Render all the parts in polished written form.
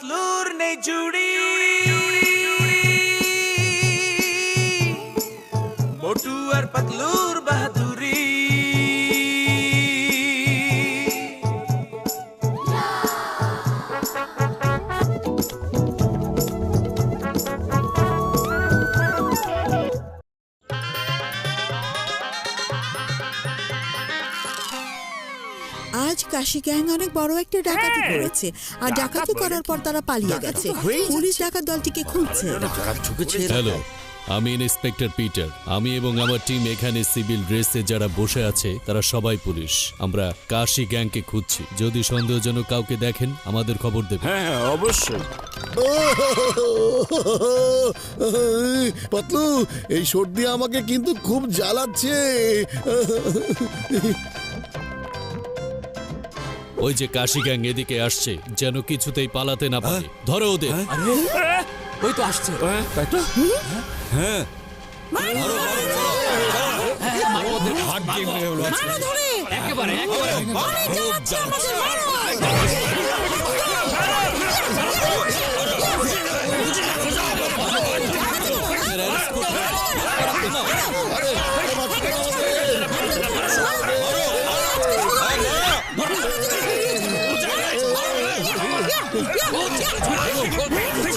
পাতলুর নেই জুড়ি, মোটু আর পাতলুর বাহাদুরি। আজ কাশি গ্যাং অনেক বড় একটা ডাকাতি করেছে, আর ডাকাতি করার পর তারা পালিয়ে গেছে। পুলিশ ডাকাত দলটিকে খুঁজছে। হ্যালো, আমি ইন্সপেক্টর পিটার। আমি এবং আমার টিম এখানে সিভিল ড্রেসে যারা বসে আছে তারা সবাই পুলিশ। আমরা কাশি গ্যাংকে খুঁজছি। যদি সন্দেহজনক কাউকে দেখেন আমাদের খবর দেবেন। হ্যাঁ অবশ্যই। পাতলু, এই সর্দি আমাকে কিন্তু খুব জ্বালাচ্ছে। ওই যে কাশি গ্যাং এদিকে আসছে, যেন কিছুতেই পালাতে না পারে। ধরো ওদের। ওই তো আসছে। তাই তো? হ্যাঁ একেবারে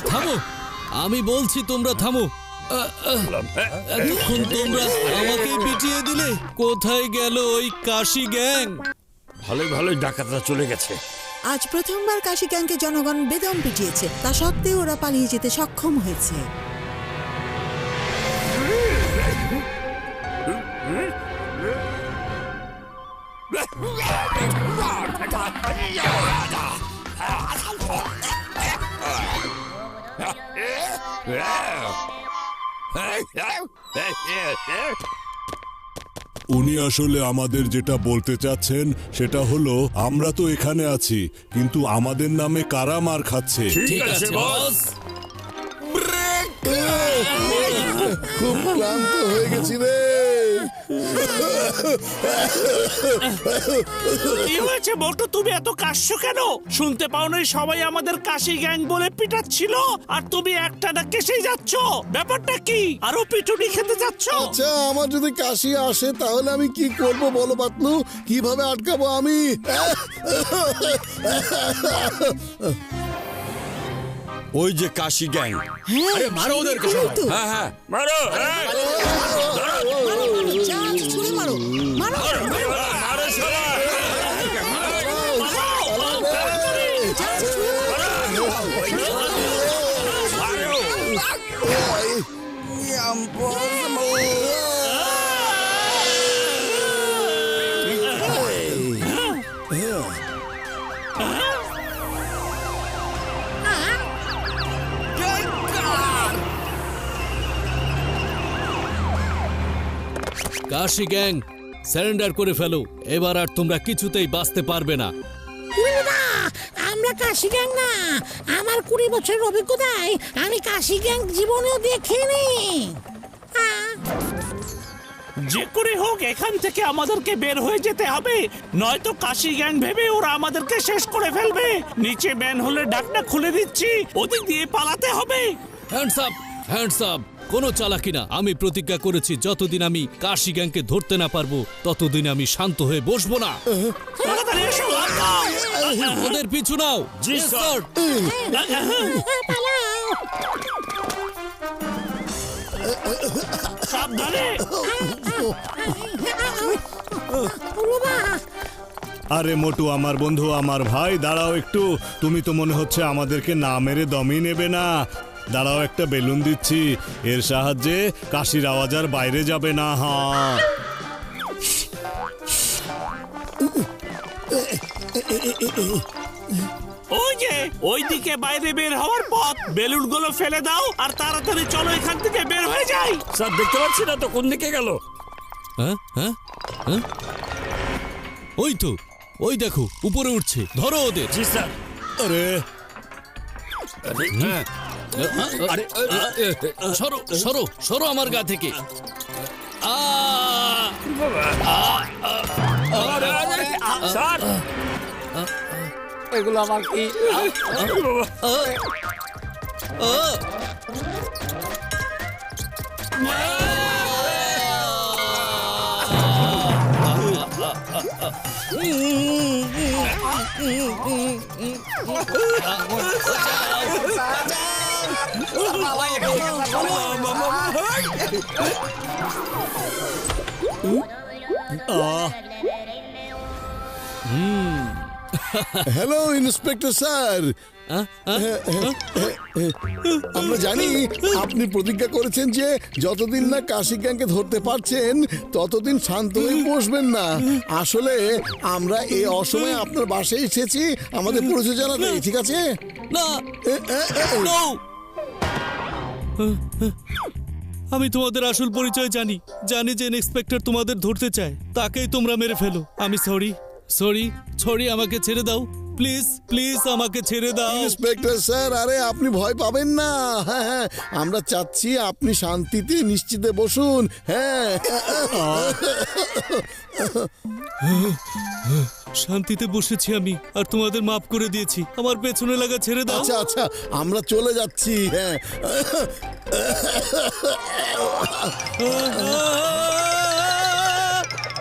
থামো, আমি বলছি তোমরা থামো। এতক্ষণ তোমরা আমাকে পিটিয়ে দিলে। কোথায় গেল ওই কাশি গ্যাং? ভালোই ভালোই ডাকাতরা চলে গেছে। আজ প্রথমবার কাশি গ্যাংকে জনগণ বেদম পিটিয়েছে, তা সত্ত্বেও ওরা পালিয়ে যেতে সক্ষম হয়েছে। উনি আসলে আমাদের যেটা বলতে চাচ্ছেন সেটা হলো, আমরা তো এখানে আছি, কিন্তু আমাদের নামে কারা মার খাচ্ছে। ঠিক আছে বস। খুব ক্লান্ত হয়ে গেছি রে। কি হয়েছে মোটু, তুমি এত কাশছো কেন? শুনতে পাও নাই সবাই আমাদের কাশি গ্যাং বলে পিটাচ্ছিল, আর তুমি একটানা কেসেই যাচ্ছ? ব্যাপারটা কি? আরো পিটুনি খেতে যাচ্ছ? আচ্ছা, আমার যদি কাশি আসে তাহলে আমি কি করব বলো পাতলু? কিভাবে আটকাবো আমি? ওই যে কাশি গ্যাং। হ্যাঁ, মারো ওদেরকে। হ্যাঁ হ্যাঁ মারো। ছুড়ে মারো, মারো। মারো সবাই। কাশি গ্যাং, সারেন্ডার করে ফেলো। এবার আর তোমরা কিছুতেই বাঁচতে পারবে না। আমরা কাশি গ্যাং না। আমার 20 বছরের অভিজ্ঞতায় আমি কাশি গ্যাং জীবনেও দেখিনি। যে করে হোক এখান থেকে আমাদেরকে বের হয়ে যেতে হবে, নয়তো কাশি গ্যাং ভেবে ওরা আমাদেরকে শেষ করে ফেলবে। নিচে ম্যান হলে ডাকটা খুলে দিচ্ছি, ওদিক দিয়ে পালাতে হবে। Hands up, hands up. কোনো চালাকি না। আমি প্রতিজ্ঞা করেছি, যতদিন আমি কাশি গ্যাংকে ধরতে না পারবো ততদিন আমি শান্ত হয়ে বসবো না। তাড়াতাড়ি এসো, লাফ দাও। ওদের পিছু নাও। জি স্যার। সাবধানে। আরে মোটু, আমার বন্ধু, আমার ভাই, দাঁড়াও একটু। তুমি তো মনে হচ্ছে আমাদেরকে না মেরে দমই নেবে না। দাঁড়াও, একটা বেলুন দিচ্ছি, এর সাহায্যে কাশির আওয়াজ আর বাইরে যাবে না। হ্যাঁ, ওই যে ওইদিকে বাইরে বের হওয়ার পথ, বেলুনগুলো ফেলে দাও আর তাড়াতাড়ি চলো এখান থেকে বের হয়ে যাই। স্যার দেখতে পাচ্ছি না তো কোন দিকে গেল। হ্যাঁ হ্যাঁ হ্যাঁ, ওই তো, ওই দেখো উপরে উঠছে। ধরো ওদের। জি স্যার। আরে সরো সরো সরো আমার গা থেকে। স্যার এগুলো আমার কি হ্যালো ইন্সপেক্টর স্যার, আমরা জানি আপনি প্রতিজ্ঞা করেছেন যে যতদিন না কাশি গ্যাংকে ধরতে পারছেন ততদিন শান্ত হয়ে বসবেন না। আসলে আমরা এই অসময়ে আপনার বাসায় এসেছি আমাদের পরিচয় জানাতে, ঠিক আছে? না, no! আমি তোমাদের আসল পরিচয় জানি যে ইন্সপেক্টর তোমাদের ধরতে চায়, তাকেই তোমরা মেরে ফেলো। আমি সরি, আমাকে ছেড়ে দাও প্লিজ, আমাকে ছেড়ে দাও। ইন্সপেক্টর স্যার, আরে আপনি ভয় পাবেন না। হ্যাঁ, আমরা চাচ্ছি আপনি শান্তিতে নিশ্চিতে বসুন। হ্যাঁ, শান্তিতে বসেছি আমি, আর তোমাদের মাফ করে দিয়েছি। আমার পেছনে লাগা ছেড়ে দাও। আচ্ছা, আমরা চলে যাচ্ছি। হ্যাঁ,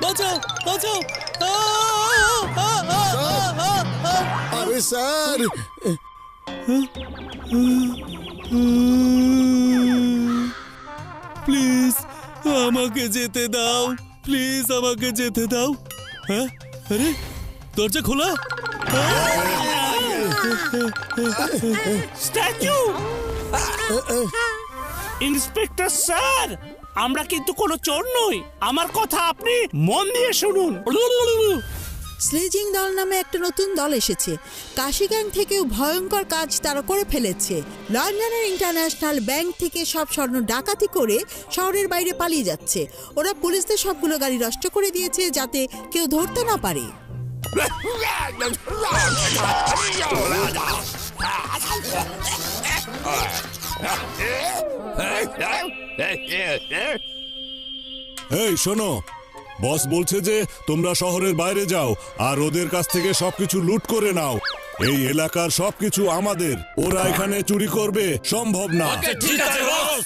বাঁচাও। আরে স্যার, প্লিজ আমাকে যেতে দাও। হ্যাঁ, আরে দরজা খোলা। স্ট্যাচু! ইন্সপেক্টর স্যার, আমরা কিন্তু কোনো চোর নই। আমার কথা আপনি মন দিয়ে শুনুন। স্লেজিং দল নামে একটা নতুন দল এসেছে। কাশি গ্যাং থেকেও ভয়ঙ্কর কাজ তারা করে ফেলেছে। লন্ডনের ইন্টারন্যাশনাল ব্যাংক থেকে সব স্বর্ণ ডাকাতি করে শহরের বাইরে পালিয়ে যাচ্ছে। ওরা পুলিশদের সবগুলো গাড়ি নষ্ট করে দিয়েছে যাতে কেউ ধরতে না পারে। এই শোনো, বস বলছে যে তোমরা শহরের বাইরে যাও আর ওদের কাছ থেকে সবকিছু লুট করে নাও। এই এলাকার সবকিছু আমাদের, ওরা এখানে চুরি করবে সম্ভব না। ঠিক আছে বস।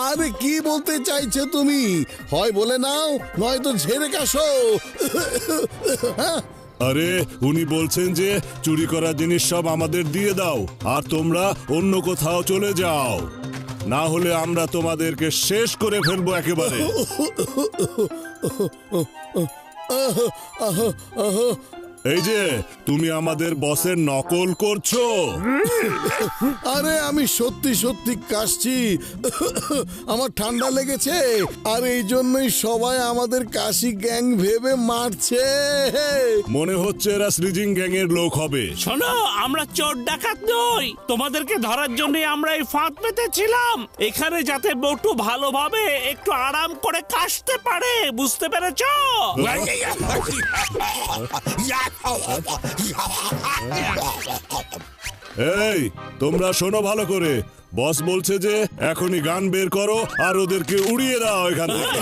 আরে কি বলতে চাইছো তুমি? হয় বলে নাও, নয়তো ঝেড়ে কাশো। আরে উনি বলছেন যে চুরি করা জিনিস সব আমাদের দিয়ে দাও আর তোমরা অন্য কোথাও চলে যাও, না হলে আমরা তোমাদেরকে শেষ করে ফেলবো একেবারে। এই যে তুমি আমাদের বসের নকল করছো। আরে আমি সত্যি কাশছি, আমার ঠান্ডা লেগেছে আর এই জন্যই সবাই আমাদের কাশি গ্যাং ভেবে মারছে। মনে হচ্ছে এরা স্লিজিং গ্যাং এর লোক হবে। শোনো, আমরা চোর ডাকাত নই। তোমাদেরকে ধরার জন্য আমরা এই ফাঁদ পেতেছিলাম এখানে, যাতে বটু ভালোভাবে একটু আরাম করে কাশতে পারে। বুঝতে পেরেছো? এই তোমরা শোনো ভালো করে, বস বলছে যে এখনই গান বের করো আর ওদেরকে উড়িয়ে দাও এখান থেকে।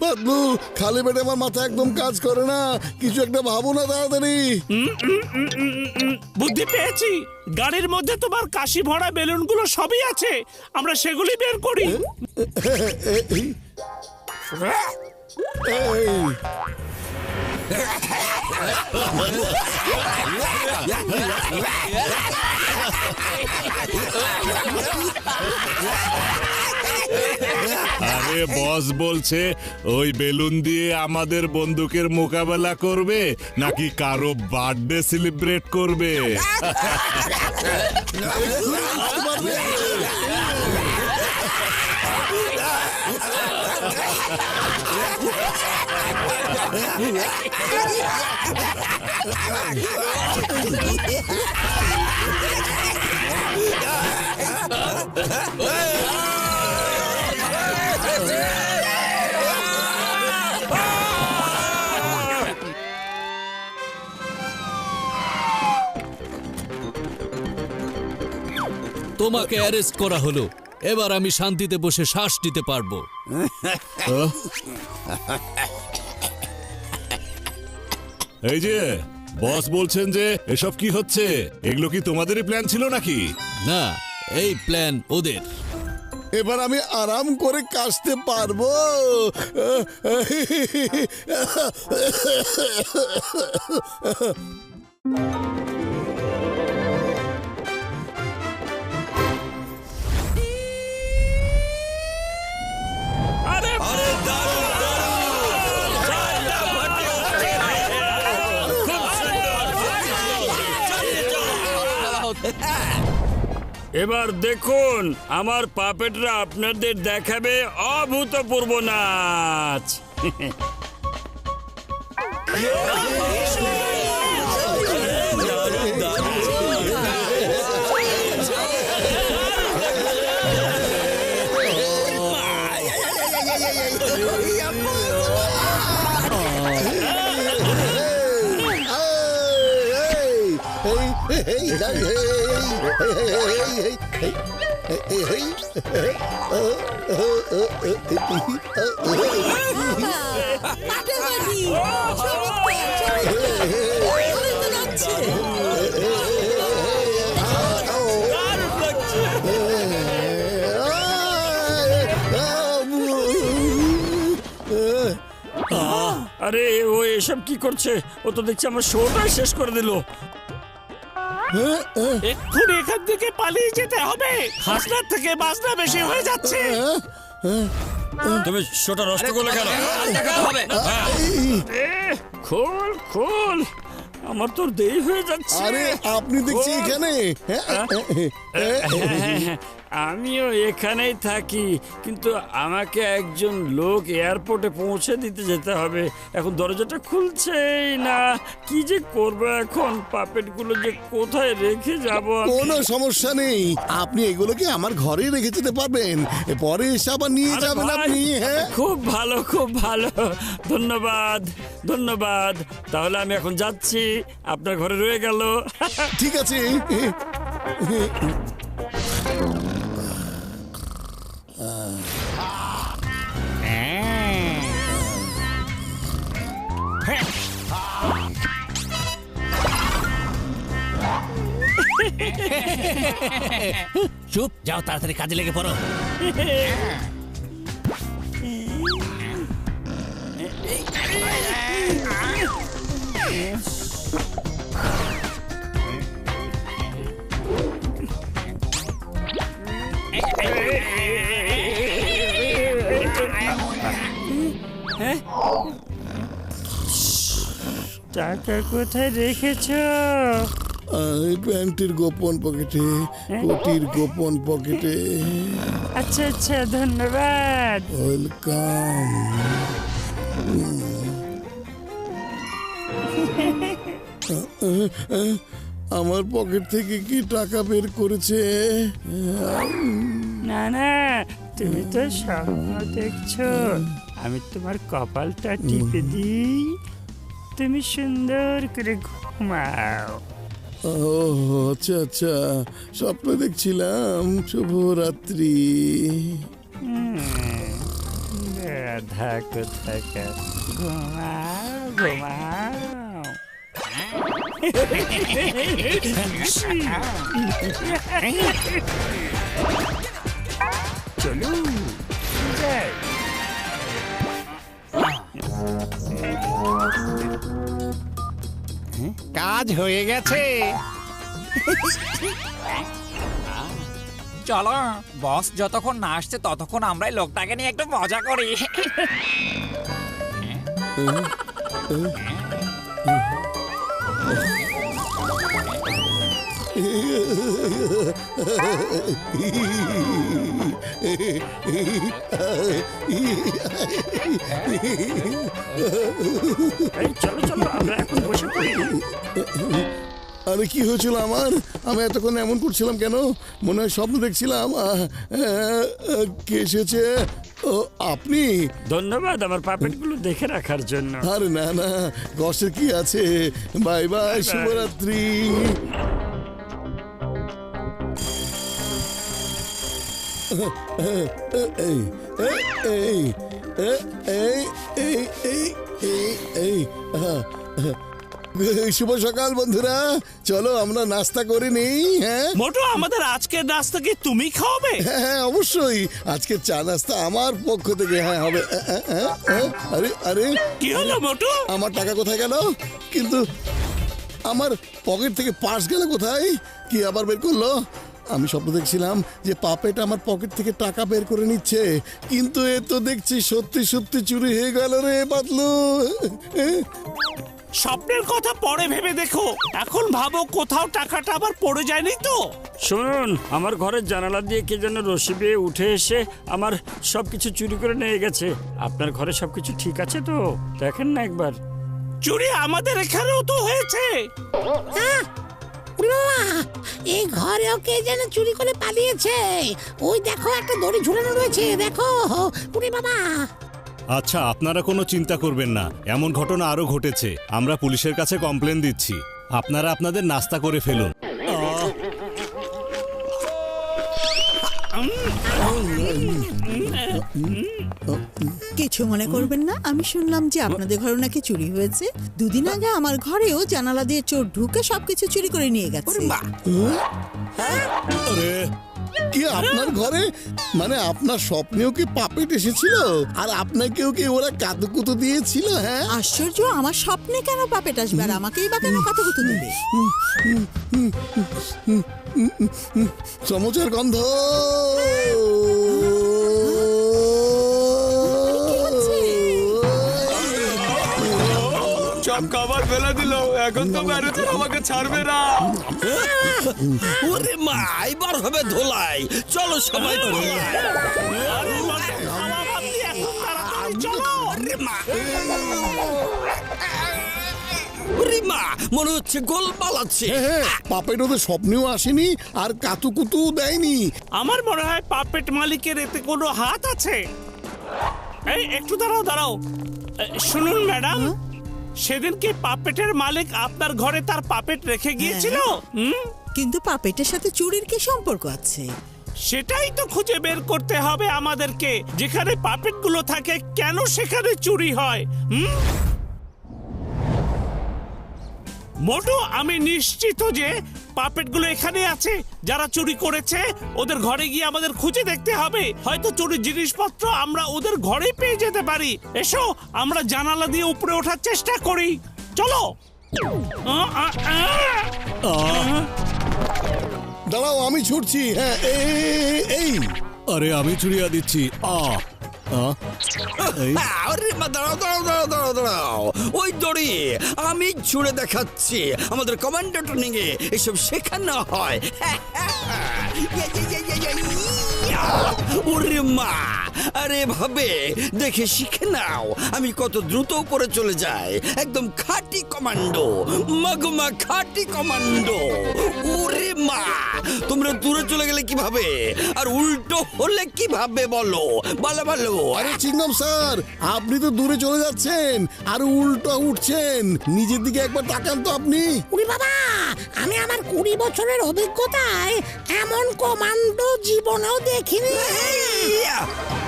পাতলু, খালি পেটে আমার মাথা একদম কাজ করে না, কিছু একটা ভাবো না তাড়াতাড়ি। বুদ্ধি পেয়েছি। গাড়ির মধ্যে তোমার কাশি ভরা বেলুনগুলো সবই আছে, আমরা সেগুলি বের করি। আরে বস বলছে ওই বেলুন দিয়ে আমাদের বন্দুকের মোকাবেলা করবে নাকি কারো বার্থডে সেলিব্রেট করবে। তোমাকে অ্যারেস্ট করা হলো, এবার আমি শান্তিতে বসে শ্বাস নিতে পারবো। এই যে বস বলছেন যে এসব কি হচ্ছে, এগুলো কি তোমাদেরই প্ল্যান ছিল নাকি? না, এই প্ল্যান ওদের। এবার আমি আরাম করে কাশতে পারবো। এবার দেখুন আমার পাপেটরা আপনাদের দেখাবে অভূতপূর্ব নাচ। পাটের বাড়ি, চমৎকার, ভালোই তো লাগছে। আরে ও এসব কি করছে? ও তো দেখছি আমার শোটাই শেষ করে দিল। এক্ষুনি এখান থেকে পালিয়ে যেতে হবে, হাসনার থেকে বাজনা বেশি হয়ে যাচ্ছে। তুমি শোটা নষ্ট করলে কেন? খোল খোল, আমার তো দেরি হয়ে যাচ্ছে। আরে আপনি দেখছি এখানে? আমিও এখানেই থাকি, কিন্তু আমাকে একজন লোক এয়ারপোর্টে পৌঁছে দিতে যেতে হবে। এখন দরজাটা খুলছেই না, কি যে করবো এখন? পাপেটগুলো যে কোথায় রেখে যাব? কোনো সমস্যা নেই, আপনি এগুলোকে আমার ঘরেই রেখে যেতে পারবেন, পরে এসে আবার নিয়ে যাবেন আপনি। হ্যাঁ, খুব ভালো, খুব ভালো, ধন্যবাদ ধন্যবাদ। তাহলে আমি এখন যাচ্ছি, আপনার ঘরে রয়ে গেল। ঠিক আছে। চুপ, যাও তাড়াতাড়ি কাজে লেগে পড়ো। টাকা কোথায় রেখেছো? প্যান্টের গোপন পকেটে, কোটির গোপন পকেটে। আচ্ছা আচ্ছা, ধন্যবাদ। ওয়েলকাম। আমার পকেট থেকে কি টাকা বের করেছে? না না, তুমি তো স্বপ্ন দেখছো। আমি তোমার কপালটা টিপে দিই, তুমি সুন্দর করে ঘুমাও। ও আচ্ছা আচ্ছা, স্বপ্ন দেখছিলাম। শুভরাত্রি। রাধা কোথাকার, ঘুমাও ঘুমাও। চলো যাই। কাজ হয়ে গেছে। চলো, বস যতক্ষণ না আসছে ততক্ষণ আমরাই লোকটাকে নিয়ে একটু মজা করি। এই চলো চলো আমরা এখন বসে পড়ি। আরে কি হয়েছিল আমার? আমি এতক্ষণ এমন করছিলাম কেন? মনে হয় স্বপ্ন দেখছিলাম। কে এসেছে? ও, আপনি? ধন্যবাদ আমার পাপেটগুলো দেখে রাখার জন্য। আরে না না, কষ্টের কি আছে। বাই বাই, শুভরাত্রি। এই এই এই এই এই এই এই শুভ সকাল বন্ধুরা, চলো আমরা নাস্তা করে নেই। হ্যাঁ মোটু, আমাদের আজকের নাস্তা কি তুমি খাওয়াবে? হ্যাঁ অবশ্যই, আজকে চা নাস্তা আমার পক্ষ থেকে হ্যাঁ হবে। আরে আরে কি হলো মোটু? আমার টাকা কোথায় গেল? কিন্তু আমার পকেট থেকে পার্স গেল কোথায়? কি আবার বের করলো? আমি স্বপ্ন দেখছিলাম যে পাপেট আমার পকেট থেকে টাকা বের করে নিচ্ছে, কিন্তু এ তো দেখছি সত্যি সত্যি চুরি হয়ে গেল রে বাতলু। স্বপ্নের কথা পরে ভেবে দেখো, এখন ভাবো কোথাও টাকাটা আবার পড়ে যায়নি তো? শুনুন, আমার ঘরের জানালা দিয়ে কে যেন রশি বেয়ে উঠে এসে আমার সবকিছু চুরি করে নিয়ে গেছে। আপনার ঘরে সবকিছু ঠিক আছে তো? দেখেন না একবার। চুরি আমাদের এখানেও তো হয়েছে। ওরে বাবা, এই ঘরেও কে যেন চুরি করে পালিয়েছে। ওই দেখো একটা দড়ি ঝুলানো রয়েছে, দেখো। ওরে বাবা। আচ্ছা, আপনারা কোনো চিন্তা করবেন না, এমন ঘটনা আরো ঘটেছে। আমরা পুলিশের কাছে কমপ্লেন দিচ্ছি। আপনারা আপনাদের নাস্তা করে ফেলুন। কিছু মনে করবেন না, আমি শুনলাম যে আপনাদের ঘরে নাকি চুরি হয়েছে। দুদিন আগে আমার ঘরেও জানালা দিয়ে চোর ঢুকে সবকিছু চুরি করে নিয়ে গেছে। আরে কি আপনার ঘরে? মানে আপনার স্বপ্নেও কি পাপেট এসেছিল? আর আপনাকেও কি ওরা কাতুকুতু দিয়েছিল? হ্যাঁ আশ্চর্য, আমার স্বপ্নে কেন পাপেট আসবে আর আমাকেই বা কেন কাতুকুতু দেবে? সমুচের গন্ধ। সব খাবার ফেলে দিল, এখন তো ম্যানেজার আমাকে ছাড়বে না। ওরে মা, এবার হবে ধোলাই। চলো সবাই ধোলাই। আরে মানে খাওয়া ভাবছি, এখন তাড়াতাড়ি চলো। ওরে মা, মনে হচ্ছে গোল পালাচ্ছে। হ্যাঁ, পাপেট ওদের স্বপ্নেও আসেনি আর কাতুকুতু দেয়নি। আমার মনে হয় পাপেট মালিকের এতে কোনো হাত আছে। এই একটু দাঁড়াও দাঁড়াও, শুনুন ম্যাডাম, সেদিন কি পাপেটের মালিক আপনার ঘরে তার পাপেট রেখে গিয়েছিল? কিন্তু পাপেটের সাথে চুরির কি সম্পর্ক আছে? সেটাই তো খুঁজে বের করতে হবে আমাদেরকে। যেখানে পাপেটগুলো থাকে কেন সেখানে চুরি হয়? মোটু, আমি নিশ্চিত যে পাপেটগুলো এখানে আছে। যারা চুরি করেছে ওদের ঘরে গিয়ে আমাদের খুঁজে দেখতে হবে। হয়তো চুরির জিনিসপত্র আমরা ওদের ঘরেই পেয়ে যেতে পারি। এসো, আমরা জানালা দিয়ে উপরে ওঠার চেষ্টা করি। চলো। দাঁড়াও, আমি ছুটছি। হ্যাঁ এই আরে আমি চুরিয়া দিচ্ছি। আরে মা, দাঁড়াও দাঁড়াও দাঁড়াও দাঁড়াও দাঁড়াও। ওই দড়ি আমি ছুঁড়ে দেখাচ্ছি। আমাদের কমান্ডো ট্রেনিং এ এসব শেখানো হয়। ওরে মা, আরে ভাবে দেখে শিখে নাও আমি কত দ্রুত উপরে চলে যাই। একদম খাঁটি কমান্ডো, মাগমা খাঁটি কমান্ডো। ওরে মা, তোমরা দূরে চলে গেলে কিভাবে আর উল্টো হলে কিভাবে বলো? বলো বলো। আরে চিংগাম স্যার, আপনি তো দূরে চলে যাচ্ছেন আর উল্টো উঠছেন। নিজের দিকে একবার তাকান তো আপনি। ওরে বাবা, আমি আমার 20 বছরের অভিজ্ঞতায় এমন কমান্ডো জীবনেও দেখিনি।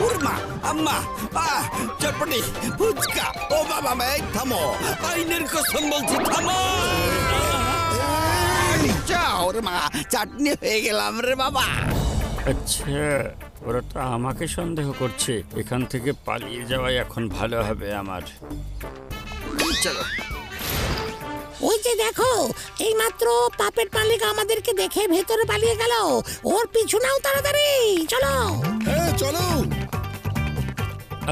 উর্মা আম্মা চটপটি ফুচকা। ও বাবা, এই থামো, আইনের কসম বলছি থামো। ওরে মা, চাটনি হয়ে গেলাম রে বাবা। আচ্ছা, ওরা তো আমাকে সন্দেহ করছে। এখান থেকে পালিয়ে যাওয়াই এখন ভালো হবে আমার। চলো। ওই যে দেখো, এইমাত্র পাপেট মালিক আমাদেরকে দেখে ভেতরে পালিয়ে গেল। ওর পিছু নাও তাড়াতাড়ি, চলো। হ্যাঁ চলো।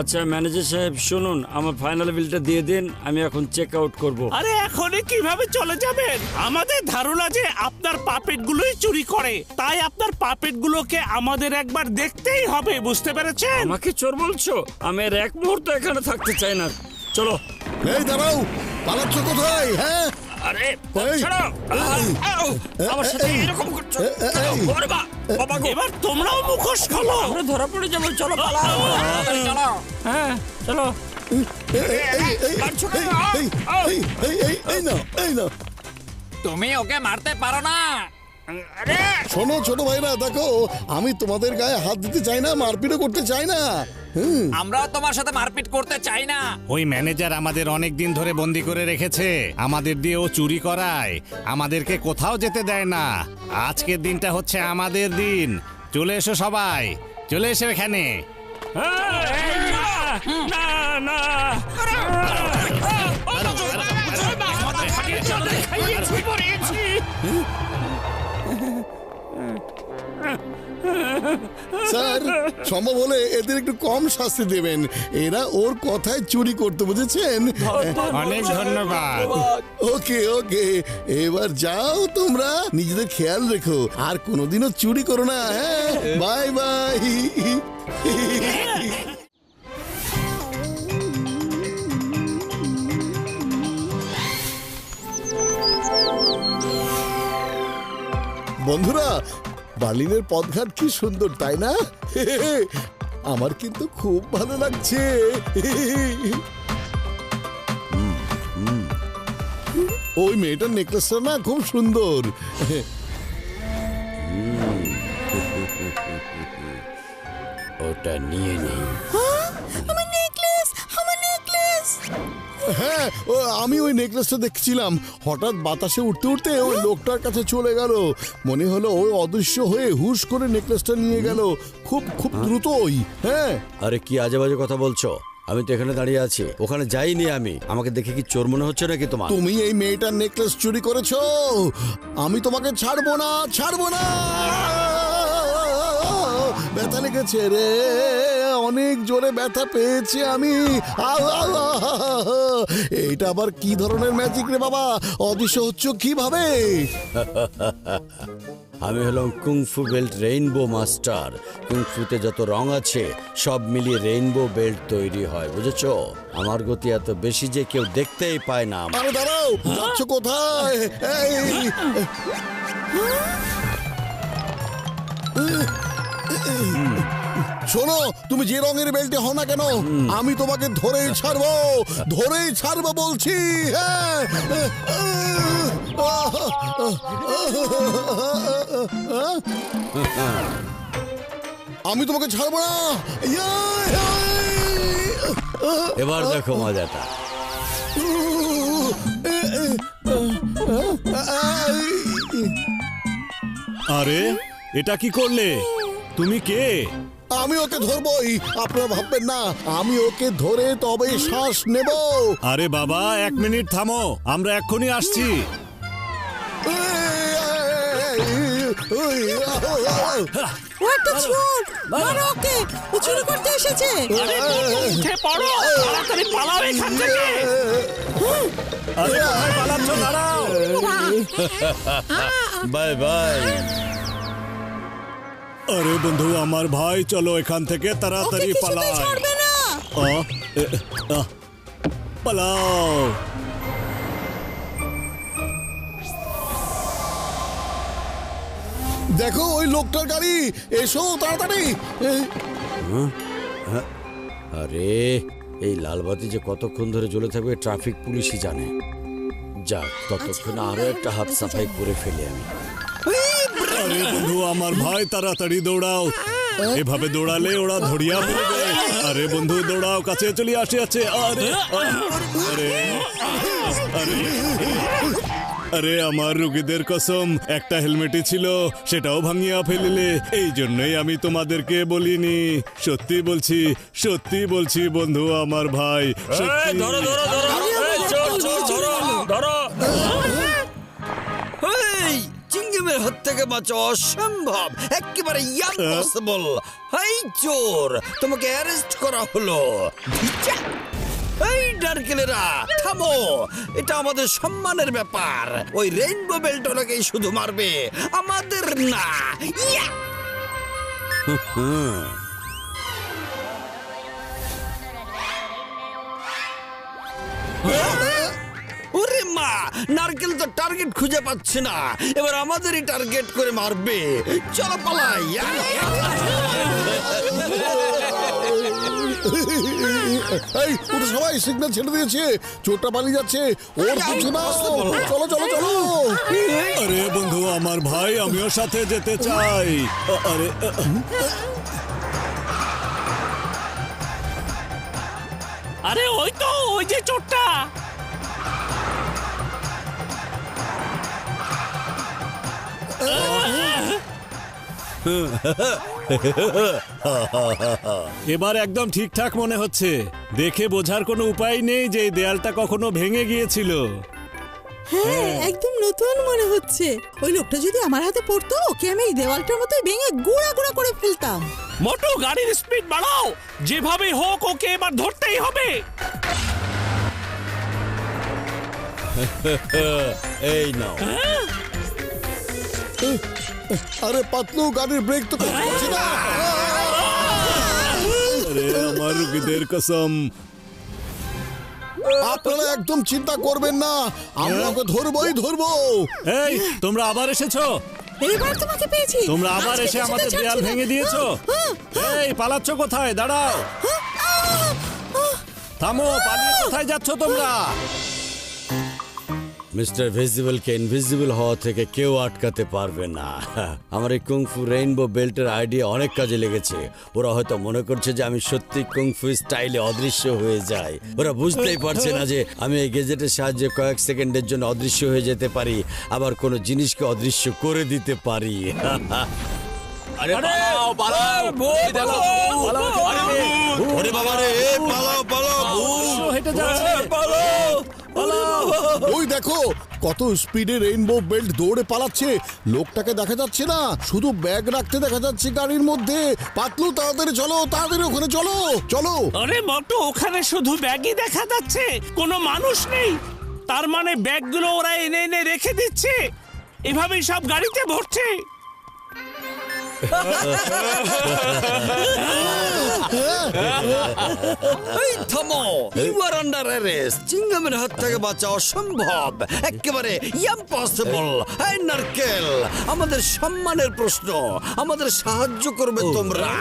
আচ্ছা ম্যানেজার সাহেব শুনুন, আমার ফাইনাল বিলটা দিয়ে দিন, আমি এখন চেক আউট করবো। আরে এখনই কিভাবে চলে যাবেন? আমাদের ধারণা যে আপনার পাপেট গুলোই চুরি করে, তাই আপনার পাপেট গুলোকে আমাদের একবার দেখতেই হবে, বুঝতে পেরেছেন? আমাকে চোর বলছো? আমি আর এক মুহূর্ত এখানে থাকতে চাই না। চলো। এই দাঁড়াও, পালাচ্ছ কোথায়? হ্যাঁ, আরে এই, ছাড়ো। আমার সাথে এরকম করছো? ওরে বাবা গো। এবার তোমরাও মুখোশ খোলো। আমরা ধরা পড়ে যাবো, চলো পালাও। চলো। হ্যাঁ চলো। মারছো কেন? এই না, এই না। তুমি ওকে মারতে পারো না। আরে শোনো ছোট ভাইরা, দেখো আমি তোমাদের গায়ে হাত দিতে চাই না, মারপিটও করতে চাই না। আমরাও তোমার সাথে মারপিট করতে চাই না। ওই ম্যানেজার আমাদের অনেক দিন ধরে বন্দি করে রেখেছে, আমাদের দিয়ে ও চুরি করায়, আমাদেরকে কোথাও যেতে দেয় না। আজকের দিনটা হচ্ছে আমাদের দিন। চলে এসো সবাই, চলে এসো এখানে। না না স্যার, সম্ভব হলে এদের একটু কম শাস্তি দেবেন। এরা ওর কথায় চুরি করতে, বুঝেছেন? অনেক ধন্যবাদ। ওকে ওকে, এবার যাও তোমরা, নিজেদের খেয়াল রেখো, আর কোনোদিনও চুরি করো না। হ্যাঁ, বাই বাই। বন্ধুরা, বার্লিনের পথঘাট কি সুন্দর, তাই না? আমার কিন্তু খুব ভালো লাগছে। ওই মেয়েটার নেকলেসটা না খুব সুন্দর। ওটা নিয়ে নেই। আমার নেকলেস, আমার নেকলেস। হ্যাঁ, আমি ওই নেকলেসটা দেখছিলাম, হঠাৎ বাতাসে উঠতে উঠতে ওই লোকটার কাছে চলে গেল। মনে হলো ওই অদৃশ্য হয়ে হুশ করে নেকলেসটা নিয়ে গেল, খুব খুব দ্রুতই। হ্যাঁ, আরে কি আজে বাজে কথা বলছো? আমি তো এখানে দাঁড়িয়ে আছি, ওখানে যাইনি আমি। আমাকে দেখে কি চোর মনে হচ্ছে নাকি তোমার? তুমি এই মেয়েটার নেকলেস চুরি করেছো, আমি তোমাকে ছাড়বো না, ছাড়বো না। ব্যথা লেগেছে রে, অনেক জোরে ব্যথা পেয়েছি আমি। এইটা আবার কি ধরনের ম্যাজিক রে বাবা? অদৃশ্য হচ্ছ কিভাবে? আমি হলাম কুংফু বেল্ট রেইনবো মাস্টার। কুংফুতে যত রং আছে সব মিলিয়ে রেইনবো বেল্ট তৈরি হয়, বুঝেছো? আমার গতি এত বেশি যে কেউ দেখতেই পায় না। আরে দাঁড়াও, যাচ্ছ কোথায়? শোনো, তুমি যে রঙের বেল্টে হও না কেন, আমি তোমাকে ধরেই ছাড়বো, ধরেই ছাড়বো বলছি। হ্যাঁ, আমি তোমাকে ছাড়বো না। এবার দেখো মজাটা। আরে এটা কি করলে? তুমি কে? আমি ওকে ধরবই, আপনারা ভাববেন না। আমি ওকে ধরে তবে শ্বাস নেব। আরে বাবা, 1 মিনিট থামো, আমরা এক্ষুনি আসছি। ও একটা চোর, মারো ওকে, ও চুরি করতে এসেছে। আরে উঠে পড়ো, তাড়াতাড়ি পালাও এখান থেকে। আরে কোথায় পালাচ্ছ? দাঁড়াও। Bye bye. আরে বন্ধু আমার ভাই, চলো এখান থেকে তাড়াতাড়ি ওকে পালাই। কিছুতেই ছাড়বে না। পালাও। দেখো ওই লোকটার গাড়ি, এসো তাড়াতাড়ি। আরে এই লালবাতি যে কতক্ষণ ধরে জ্বলে থাকবে ট্রাফিক পুলিশই জানে। যাক, ততক্ষণ আরো একটা হাত সাফাই করে ফেলি আমি। আরে বন্ধু আমার ভাই, তাড়াতাড়ি দৌড়াও, এভাবে দৌড়ালে ওরা ধরিয়া পড়বে। আরে বন্ধু দৌড়াও, কাছে চলে আসে। আরে আরে আরে আরে আমার রুগীদের কসম, একটা হেলমেটই ছিল, সেটাও ভাঙিয়া ফেলিলে। এই জন্যই আমি তোমাদেরকে বলিনি। সত্যি বলছি বন্ধু আমার ভাই, সত্যি। ধরো ধরো ধরো, চোর চোর ধরো ধরো। চিংড়ি চিংগামের হাত থেকে বাঁচা অসম্ভব, একেবারে ইম্পসিবল। হাই চোর, তোমাকে অ্যারেস্ট করা হলো। এই নারকেলেরা থামো, এটা আমাদের সম্মানের ব্যাপার। ওই রেইনবো বেল্ট ওনাকেই শুধু মারবে, আমাদের না। ইয়া! ওরে মা, নারকেল তো টার্গেট খুঁজে পাচ্ছে না, এবার আমাদেরই টার্গেট করে মারবে। চলো পালাই। এই ওটা সবাই সিগন্যাল ছেড়ে দিয়েছে, চোরটা পালিয়ে যাচ্ছে, ওর পিছু নাও। চলো চলো চলো। আরে বন্ধু আমার ভাই, আমিও সাথে যেতে চাই। আরে আরে ওই তো, ওই যে চোরটা। এবার একদম ঠিকঠাক মনে হচ্ছে। দেখে বোঝার কোনো উপায় নেই যে এই দেয়ালটা কখনো ভেঙে গিয়েছিল। হ্যাঁ, একদম নতুন মনে হচ্ছে। ওই লোকটা যদি আমার হাতে পড়তো, ওকে আমি এই দেওয়ালটার মতোই ভেঙে গুঁড়া গুঁড়া করে ফেলতাম। মোটু, গাড়ির স্পিড বাড়াও, যেভাবে হোক ওকে এবার ধরতেই হবে। এই নাও। আরে পাতলু, গাড়ির ব্রেক তো কাজ করছে না। আরে আমার রুগীদের কসম। আপনারা একদম চিন্তা করবেন না, আমরা ওকে ধরবই ধরবো। এই তোমরা আবার এসেছো? এবার তোমাকে পেয়েছি। তোমরা আবার আজকে এসে কিছুতে আমাদের ছাড়ছি দেয়াল না। ভেঙে দিয়েছো। এই পালাচ্ছ কোথায়? দাঁড়াও, থামো, পালিয়ে কোথায় যাচ্ছ তোমরা? মিস্টার ভিজিবলকে ইনভিজিবল হওয়া থেকে কেউ আটকাতে পারবে না। আমার এই কুংফু রেইনবো বেল্টের আইডিয়া অনেক কাজে লেগেছে। ওরা হয়তো মনে করছে যে আমি সত্যি কুংফু স্টাইলে অদৃশ্য হয়ে যাই। ওরা বুঝতেই পারছে না যে আমি এই গেজেটের সাহায্যে কয়েক সেকেন্ডের জন্য অদৃশ্য হয়ে যেতে পারি, আবার কোনো জিনিসকে অদৃশ্য করে দিতে পারি। আরে পালাও পালাও, এই দেখো, ওরে বাবা রে, পালাও পালাও, ভূত! হেঁটে যাচ্ছে। ওই দেখো কত স্পিডে রেইনবো বেল্ট দৌড়ে পালাচ্ছে। লোকটাকে দেখা যাচ্ছে না, শুধু ব্যাগ রাখতে দেখা যাচ্ছে গাড়ির মধ্যে। পাতলু, তাড়াতাড়ি চলো, তাড়াতাড়ি ওখানে চলো চলো। আরে মোটু, ওখানে শুধু ব্যাগই দেখা যাচ্ছে, কোনো মানুষ নেই। তার মানে ব্যাগগুলো ওরা এনে এনে রেখে দিচ্ছে, এভাবেই সব গাড়িতে ভরছে। এই থামো, ইউ আর আন্ডার অ্যারেস্ট। চিংগামের হাত থেকে বাঁচা অসম্ভব, একেবারে ইম্পসিবল। এই নারকেল, আমাদের সম্মানের প্রশ্ন, আমাদের সাহায্য করবে তোমরা।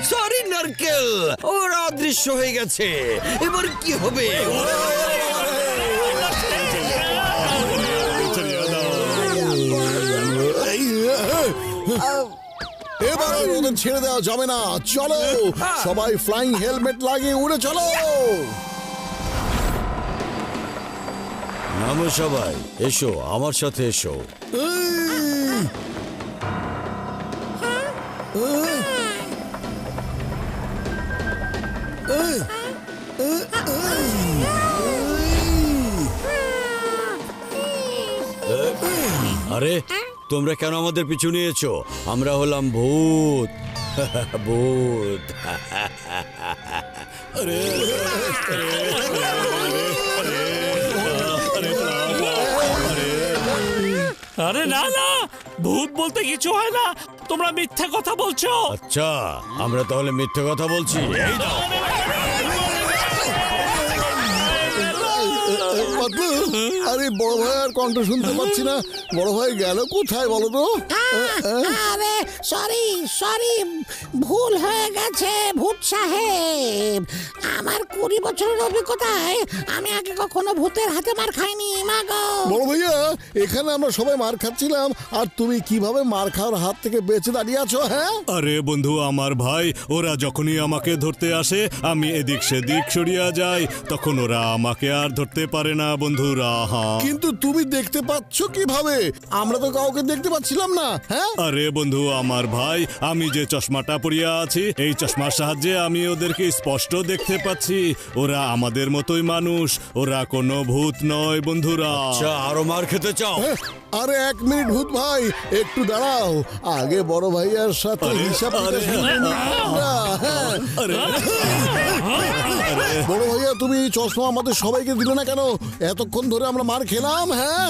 সরি নারকেল, ওরা অদৃশ্য হয়ে গেছে। এবার কি হবে? এবার আর ওদের ছেড়ে দেওয়া যাবে না। চলো সবাই ফ্লাইং হেলমেট লাগিয়ে উড়ে চলো। নামো সবাই, এসো আমার সাথে এসো। আরে তোমরা কেন আমাদের পিছু নিয়েছো? আমরা হলাম ভূত। ভূত। আরে না না, ভূত বলতে কিছু হয় না, তোমরা মিথ্যা কথা বলছো। আচ্ছা, আমরা তাহলে মিথ্যে কথা বলছি। এই দাও। পাতলু, আরে বড় ভাই আর কণ্ঠ শুনতে পাচ্ছি না। বড় ভাই গেল কোথায় বলো তো? আরে সরি সরি, ভুল হয়ে গেছে ভূত সাহেব। আমার 20 বছরের অভিজ্ঞতায় আমি আগে কখনো ভূতের হাতে মার খাইনি। মা গো! বড় ভাইয়া এখানে আমরা সবাই মার খাচ্ছিলাম আর তুমি কিভাবে মার খাওয়ার হাত থেকে বেঁচে দাঁড়িয়ে আছো? হ্যাঁ, আরে বন্ধু আমার ভাই, ওরা যখনই আমাকে ধরতে আসে আমি এদিক সেদিক সরিয়া যাই, তখন ওরা আমাকে আর ধরতে পারে না বন্ধুরা। হ্যাঁ, কিন্তু তুমি দেখতে পাচ্ছ কিভাবে? আমরা তো কাউকে দেখতে পাচ্ছিলাম না। হ্যাঁ, আরে বন্ধু আমার ভাই, আমি যে চশমাটা পরিয়া আছি এই চশমার সাহায্যে আমি ওদেরকে স্পষ্ট দেখতে পাচ্ছি। ওরা আমাদের মতোই মানুষ, ওরা কোনো ভূত নয় বন্ধুরা। আচ্ছা, আরো মার খেতে চাও? হ্যাঁ, আরে 1 মিনিট ভূত ভাই, একটু দাঁড়াও। আগে বড় ভাইয়ার সাথে হিসাব নিকাশ মিটিয়ে নিই আমরা। হ্যাঁ। বড় ভাইয়া, তুমি এই চশমা আমাদের সবাইকে দিলে না কেন? এতক্ষণ ধরে আমরা মার খেলাম। হ্যাঁ,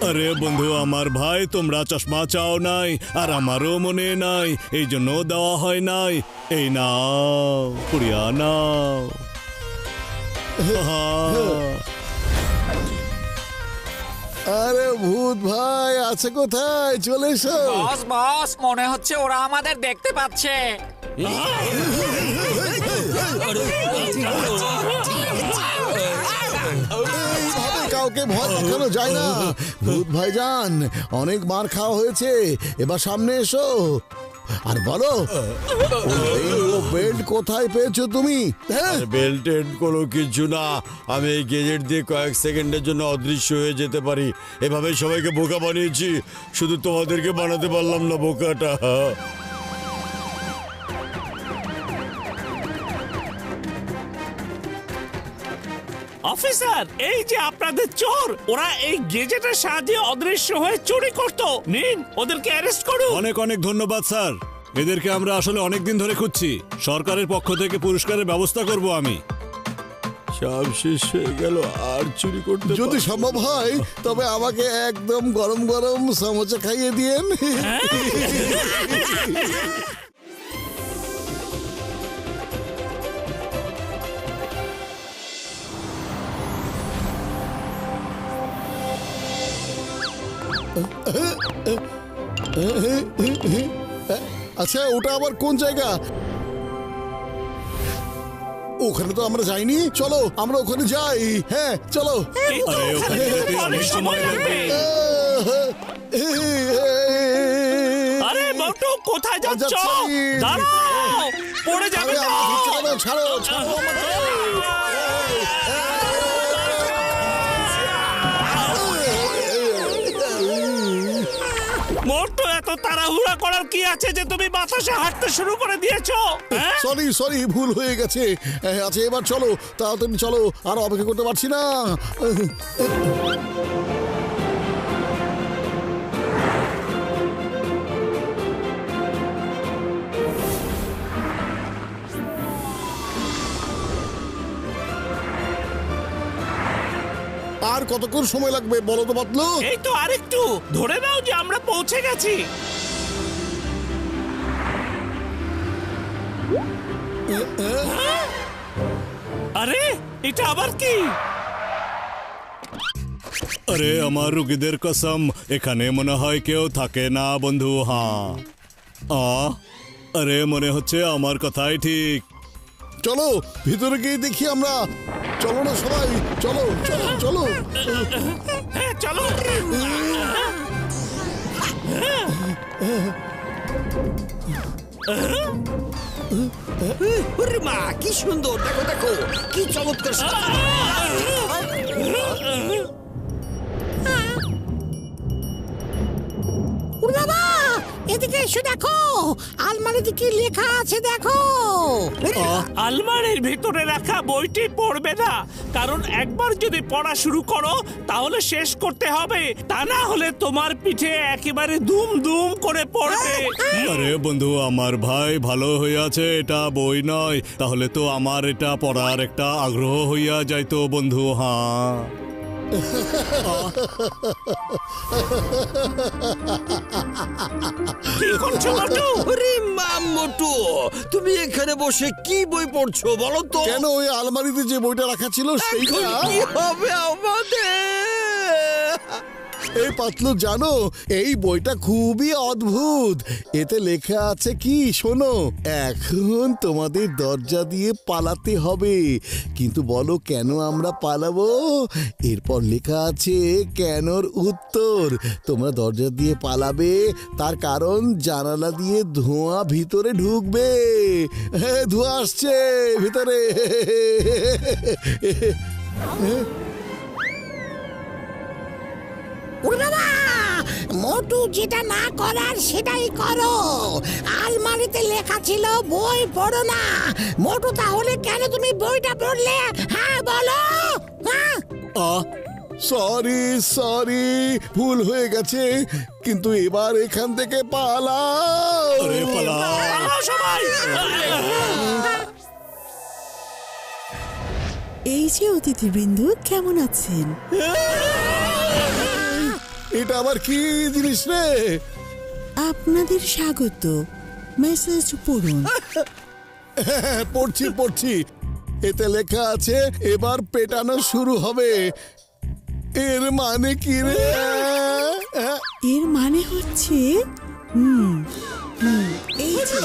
আরে বন্ধু আমার ভাই, তোমরা চশমা চাও নাই আর আমারও মনে নাই, এই জন্য দেওয়া হয় নাই। এই নাও, পুড়িয়া নাও। আরে ভূত ভাই আছে কোথায়? চলে এসো। বস বস, মনে হচ্ছে ওরা আমাদের দেখতে পাচ্ছে। এইভাবে কাউকে ভয় দেখানো যায় না। ভূত ভাইজান, অনেক মার খাওয়া হয়েছে, এবার সামনে এসো আর বলো বেল্ট কোথায় পেয়েছো তুমি? হ্যাঁ, বেল্ট টেল্ট কোনো কিছু না, আমি এই গেজেট দিয়ে কয়েক সেকেন্ডের জন্য অদৃশ্য হয়ে যেতে পারি। এভাবে সবাইকে বোকা বানিয়েছি, শুধু তোমাদেরকে বানাতে পারলাম না বোকাটা। অফিসার, এই যে আপনাদের চোর, ওরা এই গেজেটের সাহায্যে অদৃশ্য হয়ে চুরি করত। নিন, ওদেরকে অ্যারেস্ট করুন। অনেক অনেক ধন্যবাদ স্যার, এদেরকে আমরা আসলে অনেক দিন ধরে খুঁজছি। সরকারের পক্ষ থেকে পুরস্কারের ব্যবস্থা করব আমি। সব শেষ হয়ে গেল, আর চুরি করতে যদি সম্ভব হয় তবে আমাকে একদম গরম গরম সমোসা খাইয়ে দিয়েন। আচ্ছা, ওটা আবার কোন জায়গা? ওখানে তো আমরা যাইনি। চলো আমরা ওখানে যাই। হ্যাঁ চলো। আরে ওখানে যেতে অনেক সময় লাগবে। আরে মোটু, কোথায় যাচ্ছ? যাচ্ছি। দাঁড়াও, পড়ে যাবে আরে তো। আমাকে ছাড়ো, ছাড়ো, ছাড়ো আমাকে। মোটু, এত তাড়াহুড়া করার কি আছে যে তুমি বাতাসে হাঁটতে শুরু করে দিয়েছো? হ্যাঁ? সরি সরি, ভুল হয়ে গেছে। আচ্ছা এবার চলো, তাড়াতাড়ি চলো, আর অপেক্ষা করতে পারছি না। আর কতক্ষণ সময় লাগবে বলো তো পাতলু? এই তো আরেকটু, ধরে নাও যে আমরা পৌঁছে গেছি। আরে এটা আবার কি? আরে আমার রুগীদের কসম, এখানে মনে হয় কেউ থাকে না বন্ধু। হ্যাঁ, আরে মনে হচ্ছে আমার কথাই ঠিক। চলো ভিতরে গিয়ে দেখি আমরা। চলো না সবাই, চলো চলো চলো। হ্যাঁ চলো। ওরে মা, কি সুন্দর! দেখো দেখো, কি চমৎকার! বাবা, এদিকে এসে দেখো, আলমারিতে কি লেখা আছে দেখো। আলমারির ভিতরে রাখা বইটি পড়বে না, কারণ একবার যদি পড়া শুরু করো তাহলে শেষ করতে হবে, তা না হলে তোমার পিঠে একেবারে দুম দুম করে পড়বে। আরে বন্ধু আমার ভাই, ভালো হইয়াছে এটা বই নয়, তাহলে তো আমার এটা পড়ার একটা আগ্রহ হইয়া যাইতো বন্ধু। হ্যাঁ, কি করছো মোটু? ওরে মা মোটু, তুমি এখানে বসে কি বই পড়ছো বলো তো? কেন ওই আলমারিতে যে বইটা রাখা ছিল এখন সেইটা? কি হবে আমাদের? এই পাতলু জানো এই বইটা খুবই অদ্ভুত। এতে লেখা আছে কি শোনো, এখন তোমাদের দরজা দিয়ে পালাতে হবে, কিন্তু বলো কেন আমরা পালাবো? এরপর লেখা আছে কেনর উত্তর। তোমরা দরজা দিয়ে পালাবে তার কারণ জানালা দিয়ে ধোঁয়া ভিতরে ঢুকবে। ধোঁয়া আসছে ভিতরে। ওরে বাবা, মোটু যেটা না করার সেটাই করো। আলমারিতে লেখা ছিল বই পড়ো না। মোটু তাহলে কেন তুমি বইটা পড়লে? হ্যাঁ বলো। হ্যাঁ সরি সরি, ভুল হয়ে গেছে, কিন্তু এবার এখান থেকে পালাও। আরে পালাও। সবাই এই যে অতিথিবৃন্দ, কেমন আছেন? এটা আবার কি জিনিস রে? আপনাদের স্বাগত। মেসেজ পড়ুন। পড়ছি পড়ছি। এতে লেখা আছে এবার পেটানো শুরু হবে। এর মানে কি রে? এর মানে হচ্ছে এই যে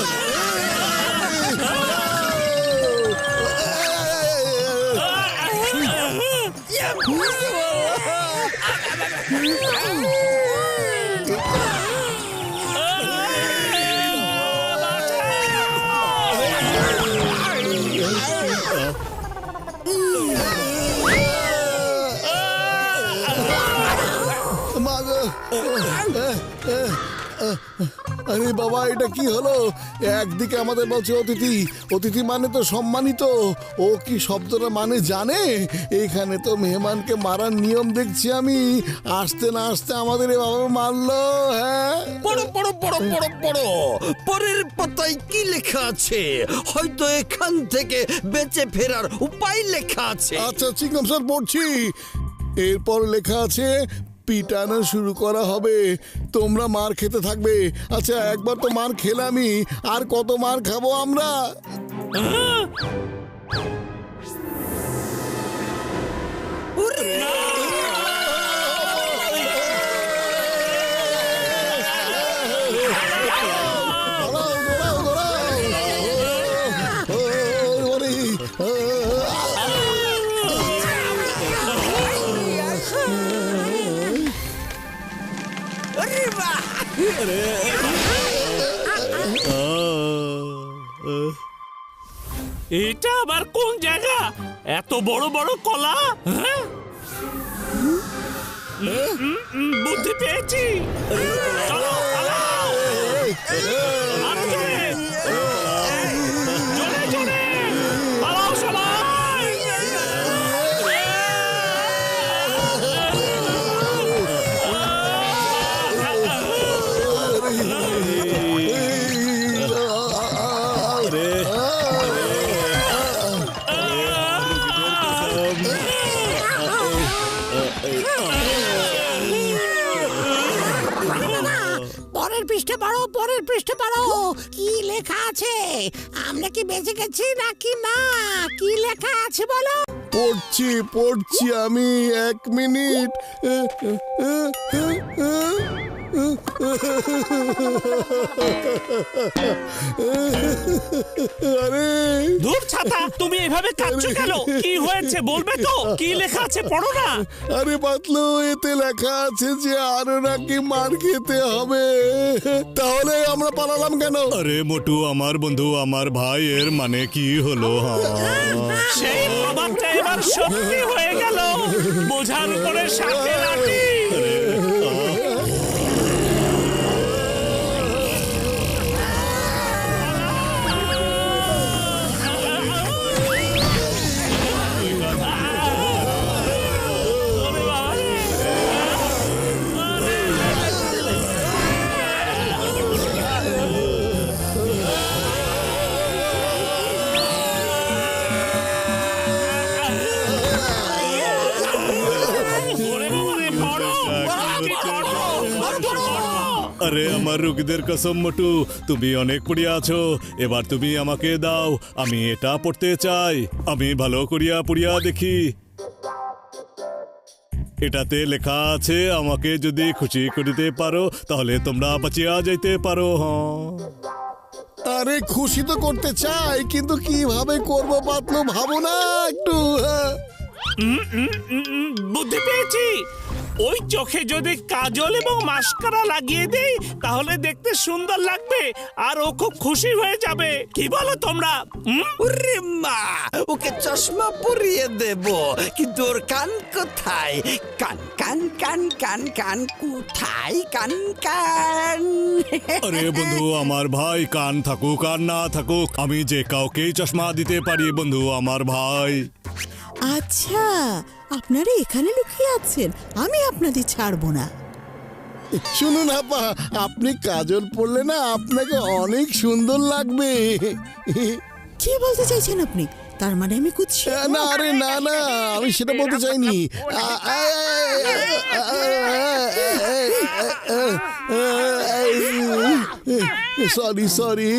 আরে বাবা, এটা কি হলো? একদিকে আমাদের বলছে অতিথি, অতিথি মানে তো সম্মানিত। ও কি শব্দটা মানে জানে? এখানে তো মেহমানকে মারার নিয়ম দেখছি আমি। আসতে না আসতে আমাদের এভাবে মারলো। হ্যাঁ, পড়ো পড়ো পড়ো পড়ো পড়ো। পরের পাতায় কি লেখা আছে? হয়তো এখান থেকে বেঁচে ফেরার উপায় লেখা আছে। আচ্ছা চিংগাম স্যার, পড়ছি। এরপর লেখা আছে পিটানো শুরু করা হবে, তোমরা মার খেতে থাকবে। আচ্ছা, একবার তো মার খেলামই, আর কত মার খাবো আমরা? এটা আবার কোন জায়গা? এত বড় বড় কলা? হ্যাঁ? বুদ্ধি পেয়েছি। চলো, পালাও। আরো জোরে। জোরে জোরে। পালাও সবাই। পরের পৃষ্ঠে পড়ো, পরের পৃষ্ঠে পড়ো। কি লেখা আছে? আমরা কি বেঁচে গেছি নাকি না? কি লেখা আছে বলো? পড়ছি পড়ছি আমি, 1 মিনিট। আরে ধুর ছাতা, তুমি এভাবে কাঁদছো কেন? কি হয়েছে বলবে তো? কি লেখা আছে পড়ো না। আরে পাতলু, এতে লেখা আছে যে আরো নাকি মার খেতে হবে। তাহলে আমরা পালালাম কেন? আরে মোটু আমার বন্ধু, আমার ভাই, এর মানে কি হলো? সেই প্রভাবটা এবার সত্যি হয়ে গেল। বোঝার উপরে সাথে রাখি। আরে আমার রুগীদের কসম মোটু, তুমি অনেক পড়িয়া আছো। এবার তুমি আমাকে দাও, আমি এটা পড়তে চাই। আমি ভালো করিয়া পড়িয়া দেখি। এটাতে লেখা আছে আমাকে যদি খুশি করিতে পারো তাহলে তোমরা বাঁচিয়া যাইতে পারো। আরে খুশি তো করতে চাই, কিন্তু কিভাবে করব পাতলু, ভাবো না একটু। বুদ্ধি পেয়েছি। ওই চোখে যদি কাজল এবং মাস্কারা লাগিয়ে দেই তাহলে দেখতে সুন্দর লাগবে আর ও খুব খুশি হয়ে যাবে। কি বলো তোমরা? ওরে মা, ওকে চশমা পরিয়ে দেব, কিন্তু ওর কান কোথায়? কান কান কান কান কান কোথায়? কান কান। আরে বন্ধু আমার ভাই, কান থাকুক আর না থাকুক, আমি যে কাউকেই চশমা দিতে পারি বন্ধু আমার ভাই। আচ্ছা, আপনারা এখানে লুকিয়ে আছেন, আমি আপনাদের ছাড়বো না। শুনুন আপা, আপনি কাজল পরলে না আপনাকে অনেক সুন্দর লাগবে। কি বলতে চাইছেন আপনি? তার মানে আমি কুৎসিত? না আরে না না, আমি সেটা বলতে চাইনি। সরি সরি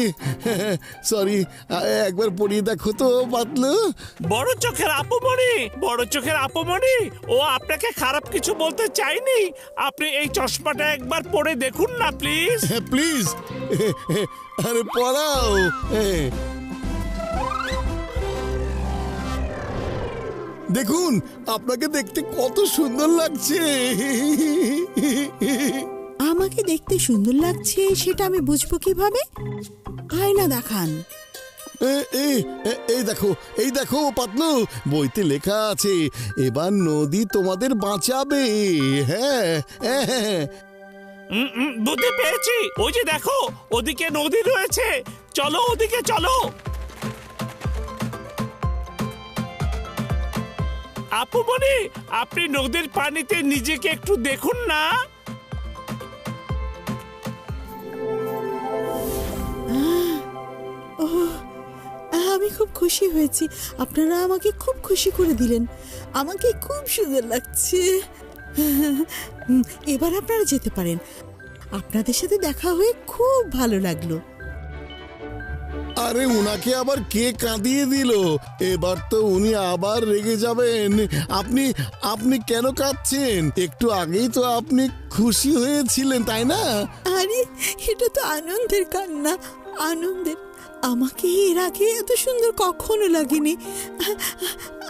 সরি, একবার পড়িয়ে দেখো তো পাতলু। বড় চোখের আপুমণি, বড় চোখের আপুমণি, ও আপনাকে খারাপ কিছু বলতে চাইনি। আপনি এই চশমাটা একবার পরে দেখুন না প্লিজ। প্লিজ, আরে পড়াও। দেখুন আপনাকে দেখতে কত সুন্দর লাগছে। আমাকে দেখতে সুন্দর লাগছে সেটা আমি বুঝবো কিভাবে? আয়না দেখান। এই দেখো, এই দেখো পাতলু, বইতে লেখা আছে এবার নদী তোমাদের বাঁচাবে। হ্যাঁ বুদ্ধি পেয়েছি। ওই যে দেখো, ওদিকে নদী রয়েছে, চলো ওদিকে চলো। আপুমণি, আপনি নদীর পানিতে নিজেকে একটু দেখুন না। আমি খুব খুশি হয়েছি, আপনারা আমাকে খুব খুশি করে দিলেন, আমাকে খুব সুন্দর লাগছে। এবার আপনারা যেতে পারেন, আপনাদের সাথে দেখা হয়ে খুব ভালো লাগলো। আরে উনাকে আবার কে কাঁদিয়ে দিল? এবার তো উনি আবার রেগে যাবেন। আপনি আপনি কেন কাঁদছেন? একটু আগেই তো আপনি খুশি হয়েছিলেন, তাই না? আরে এটা তো আনন্দের কান্না, আনন্দের। আমাকে এর আগে এত সুন্দর কখনো লাগেনি।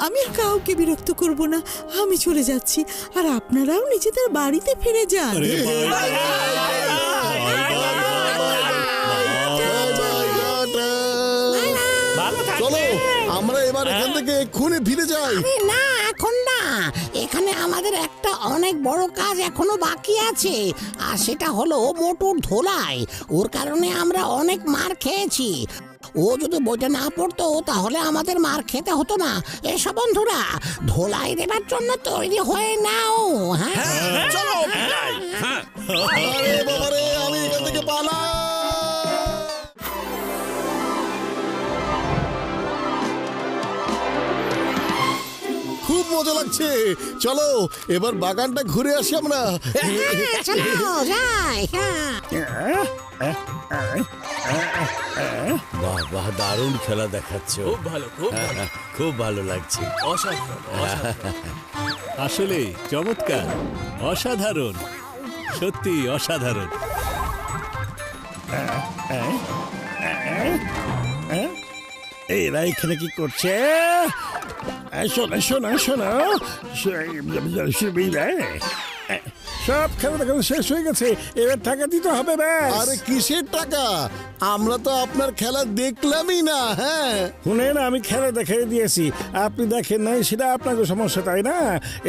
আমি আর কাউকে বিরক্ত করব না, আমি চলে যাচ্ছি, আর আপনারাও নিজেদের বাড়িতে ফিরে যান। চলো আমরা এবার এখান থেকে এক্ষুনি ফিরে যাই। না এখন না, এখানে আমাদের একটা অনেক বড় কাজ এখনো বাকি আছে, আর সেটা হলো মোটুর ধোলাই। ওর কারণে আমরা অনেক মার খেয়েছি। ও যদি বইটা না পড়তো তাহলে আমাদের মার খেতে হতো না। এসব বন্ধুরা, ধোলাই দেবার জন্য তৈরি হয়ে নাও। হ্যাঁ চলো। আরে বাবারে, আমি এখান থেকে পালাই। খুব মজা লাগছে, চলো এবার বাগানটা ঘুরে আসি আমরা। চলো যাই। বাহ বাহ, দারুণ খেলা দেখাচ্ছ। খুব ভালো, খুব ভালো, খুব ভালো লাগছে। অসাধারণ, অসাধারণ। আসলে চমৎকার, অসাধারণ, সত্যি অসাধারণ। এরা এখানে কি করছে? শোনো শোনো শোনো, সব খেলা দেখানো শেষ হয়ে গেছে, এবার টাকা দিতে হবে। ব্যাস। আরে কিসের টাকা? আমরা তো আপনার খেলা দেখলামই না। হ্যাঁ শুনেন, আমি খেলা দেখাই দিয়েছি, আপনি দেখেন নাই, সেটা আপনাকে সমস্যা, তাই না?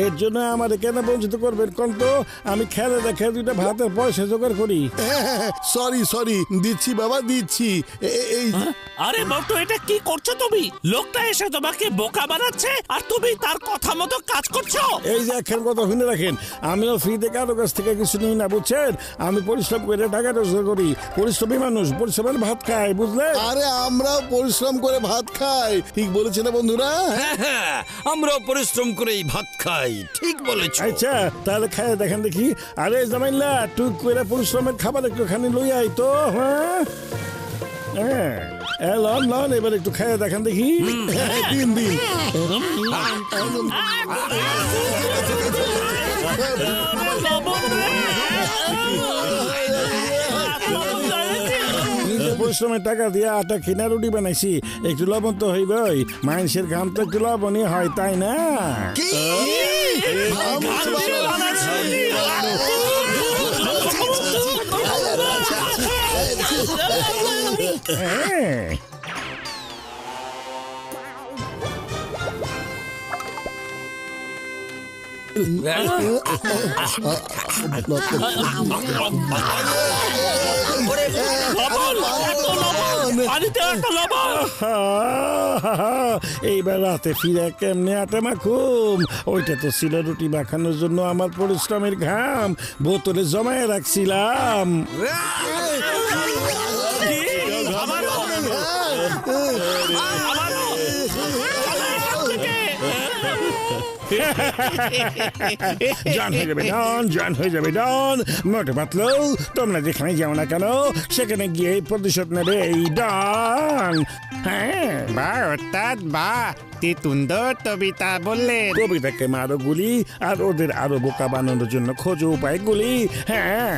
এর জন্য আমাদের কেন বঞ্চিত করবেন কোন? তো আমি খেলা দেখে দুইটা ভাতের পয়সা জোগাড় করি। সরি সরি, দিচ্ছি বাবা দিচ্ছি। এই আরে বলতো, এটা কি করছো তুমি? লোকটা এসে তোমাকে বোকা বানাচ্ছে আর তুমি তার কথা মতো কাজ করছো। এই যে এখন কথা শুনে রাখেন, আমিও ফ্রিতে কারো কাছ থেকে কিছু নিই না, বুঝছেন? আমি পরিশ্রম করে টাকা রোজগার করি, পরিশ্রমী মানুষ, পরিশ্রমের ভাত খাই, বুঝলে? আরে আমরাও পরিশ্রম করে ভাত খাই, ঠিক বলেছে না বন্ধুরা? হ্যাঁ, আমরাও পরিশ্রম করেই ভাত খাই, ঠিক বলেছ। আচ্ছা তাহলে খায় দেখেন দেখি। আরে জামাইলা, টুক করে পরিশ্রমের খাবার একটু খানি লই আই তো। হ্যাঁ লন লন, এবার একটু খায় দেখেন দেখি। দিন দিন। নিজের পরিশ্রমের টাকা দিয়ে আটা কিনা রুটি বানাইছি, একটু লবণ তো হইবই। মানুষের ঘাম তো একটু লবণই হয়, তাই না? এইবার রাতে ফিরে কেমনে আটা মাখুম? ওইটা তো ছিল রুটি মাখানোর জন্য আমার পরিশ্রমের ঘাম, বোতলে জমায়ে রাখছিলাম। জান হয়ে যাবে ডন, জান হয়ে যাবে ডন। মোটে পাতলো, তোমরা যেখানে যাও না কেন সেখানে গিয়ে প্রতিশোধ নেবে এই ডন। হ্যাঁ, বাহ অর্থাৎ বাহ, কি সুন্দর কবিতা বললেন। কবিতাকে মারো গুলি আর ওদের আরো বোকা বানানোর জন্য খোঁজো উপায় গুলি। হ্যাঁ,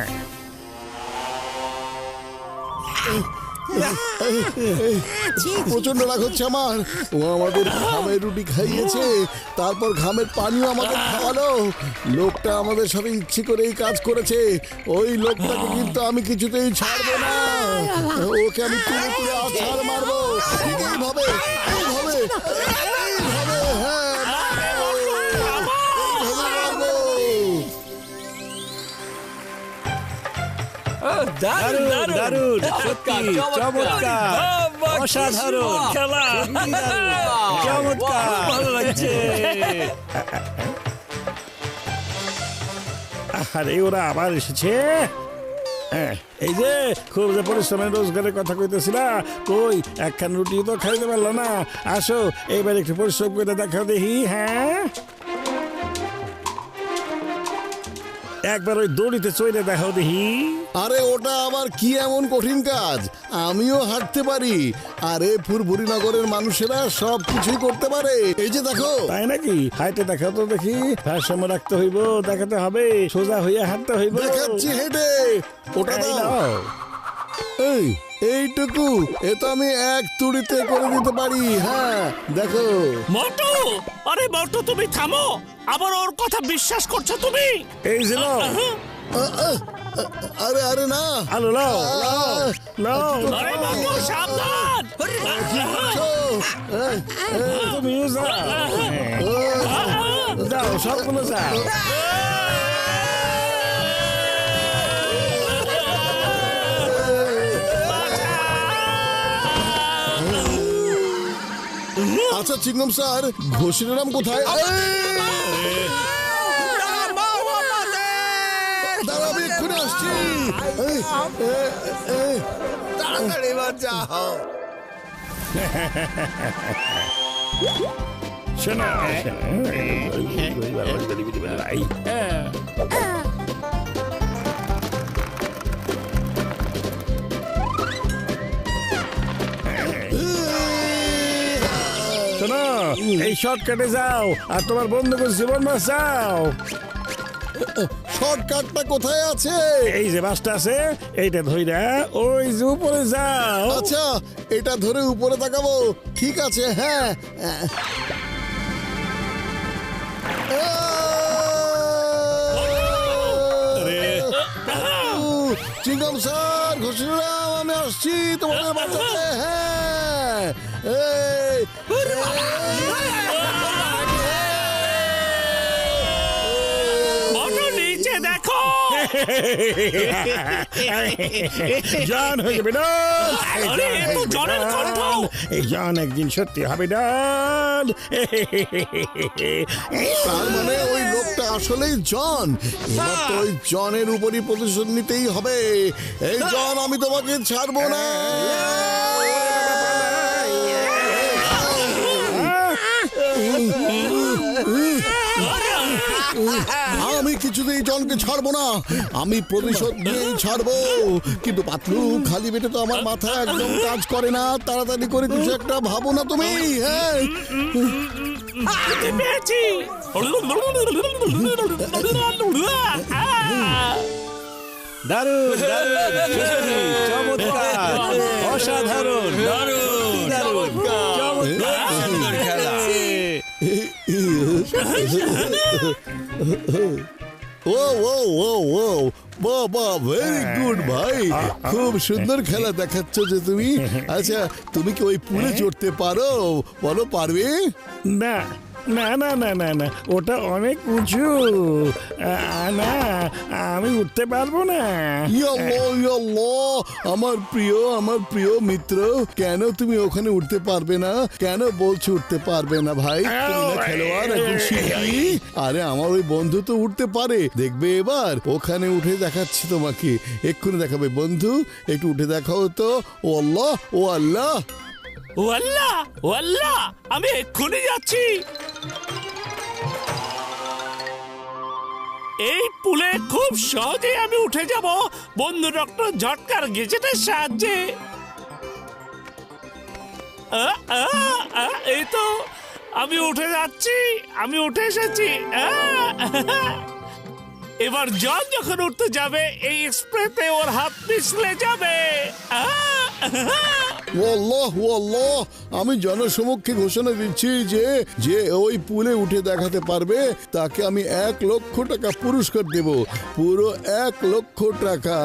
প্রচন্ড রাগ হচ্ছে আমার। ও আমাদের ঘামের রুটি খাইয়েছে, তারপর ঘামের পানিও আমাদের খাওয়ালো। লোকটা আমাদের সাথে ইচ্ছে করে এই কাজ করেছে। ওই লোকটাকে কিন্তু আমি কিছুতেই ছাড়বো না। ওকে আমি তুলে তুলে আছাড় মারবো। এইভাবে এইভাবে এইভাবে, হ্যাঁ মারবো। দারুণ দারুণ, সত্যি চমৎকার, অসাধারণ খেলা, চমৎকার, ভালো লাগছে। আরে ওরা আবার এসেছে। হ্যাঁ, এই যে খুব যে পরিশ্রমের রোজগারের কথা কইতেছিলা, কই একখান রুটি তো খাইতে পারলো না। আসো এইবার একটু পরিশ্রম করে দেখাও দেখি। হ্যাঁ, একবার ওই দড়িতে চড়ে দেখাও দেখি। আরে ওটা আবার কি এমন কঠিন কাজ? আমিও হাঁটতে পারি। আরে ফুরফুরি নগরের মানুষেরা সব কিছুই করতে পারে। এই যে দেখো। তাই নাকি? হাইটে দেখাও তো দেখি। ভারসাম্য রাখতে হইব, দেখাতে হবে, সোজা হইয়া হাঁটতে হইব। দেখাচ্ছি হেঁটে। ওটা দাও। এই এইটুকু এ তো আমি এক তুড়িতে করে দিতে পারি। হ্যাঁ দেখো। মোটু, আরে মোটু তুমি থামো, আবার ওর কথা বিশ্বাস করছো তুমি? এই যে নাও। আরে আরে না, আলো নাও নাও। আরে মোটু সাবধান। তুমিও যাও, যাও সবগুলো যাও। আচ্ছা চিংগম স্যার, ঘোষিরাম কোথায়? দাঁড়াবি, এক্ষুনি আসছি। তাড়াতাড়ি যাও। শোনো, শোনো, এই শর্টকাটে যাও আর তোমার বন্ধুকে জীবন বাঁচাও। শর্টকাটটা কোথায় আছে? এই যে বাসটা আছে, এইটা ধইরা ওই যে উপরে যাও। আচ্ছা, এটা ধরে উপরে তাকাবো। ঠিক আছে, হ্যাঁ। চিংগম স্যার, ঘোষিরাম, আমি আসছি তোমাদের বাঁচাতে। হ্যাঁ, এই মোটু নিচে দেখো। জান হয়ে যাবে না। আরে এ তো জনের কণ্ঠ। এই জান একদিন সত্যি হবে না। তার মানে ওই লোকটা আসলেই জন। এবার তো ওই জনের উপরই প্রতিশোধ নিতেই হবে। এই জন, আমি তোমাকে ছাড়বো না। আমি কিছুতে কিছুতেই জনকে ছাড়বো না, আমি প্রতিশোধ নিয়েই ছাড়বো। কিন্তু পাতলু, খালি পেটে তো আমার মাথা একদম কাজ করে না, তাড়াতাড়ি করে কিছু একটা ভাবো না তুমি। হ্যাঁ, পেয়েছি। দারুণ চমৎকার, অসাধারণ, সুন্দর খেলা। ও ও ও ও বাবা, ভেরি গুড ভাই, খুব সুন্দর খেলা দেখাচ্ছ যে তুমি। আচ্ছা, তুমি কি ওই পুলে চড়তে পারো? বলো, পারবে? না না না না না না, ওটা অনেক উঁচু, না আমি উঠতে পারবো না। আমার প্রিয় মিত্র, কেন তুমি ওখানে উঠতে পারবে না? কেন বলছো উঠতে পারবে না ভাই? তুমি না খেলোয়াড়, একজন শিল্পী। আরে আমার ওই বন্ধু তো উঠতে পারে, দেখবে এবার ওখানে উঠে দেখাচ্ছি তোমাকে, এক্ষুনি দেখাবে। বন্ধু, একটু উঠে দেখাও তো। ও আল্লাহ, ও আল্লাহ, ও আল্লাহ, ও আল্লাহ, আমি এক্ষুনি যাচ্ছি। এই পুলে খুব সহজেই আমি উঠে যাব বন্ধু ডক্টর ঝটকার গেজেটের সাহায্যে। এই তো আমি উঠে যাচ্ছি, আমি উঠে এসেছি। এবার জন যখন উঠতে যাবে, এই স্প্রেতে ওর হাত পিছলে যাবে। আমি জনসমক্ষে ঘোষণা দিচ্ছি যে যে ওই পুলে উঠে দেখাতে পারবে তাকে আমি 1 লক্ষ টাকা পুরস্কার দেব। পুরো 1 লক্ষ টাকা,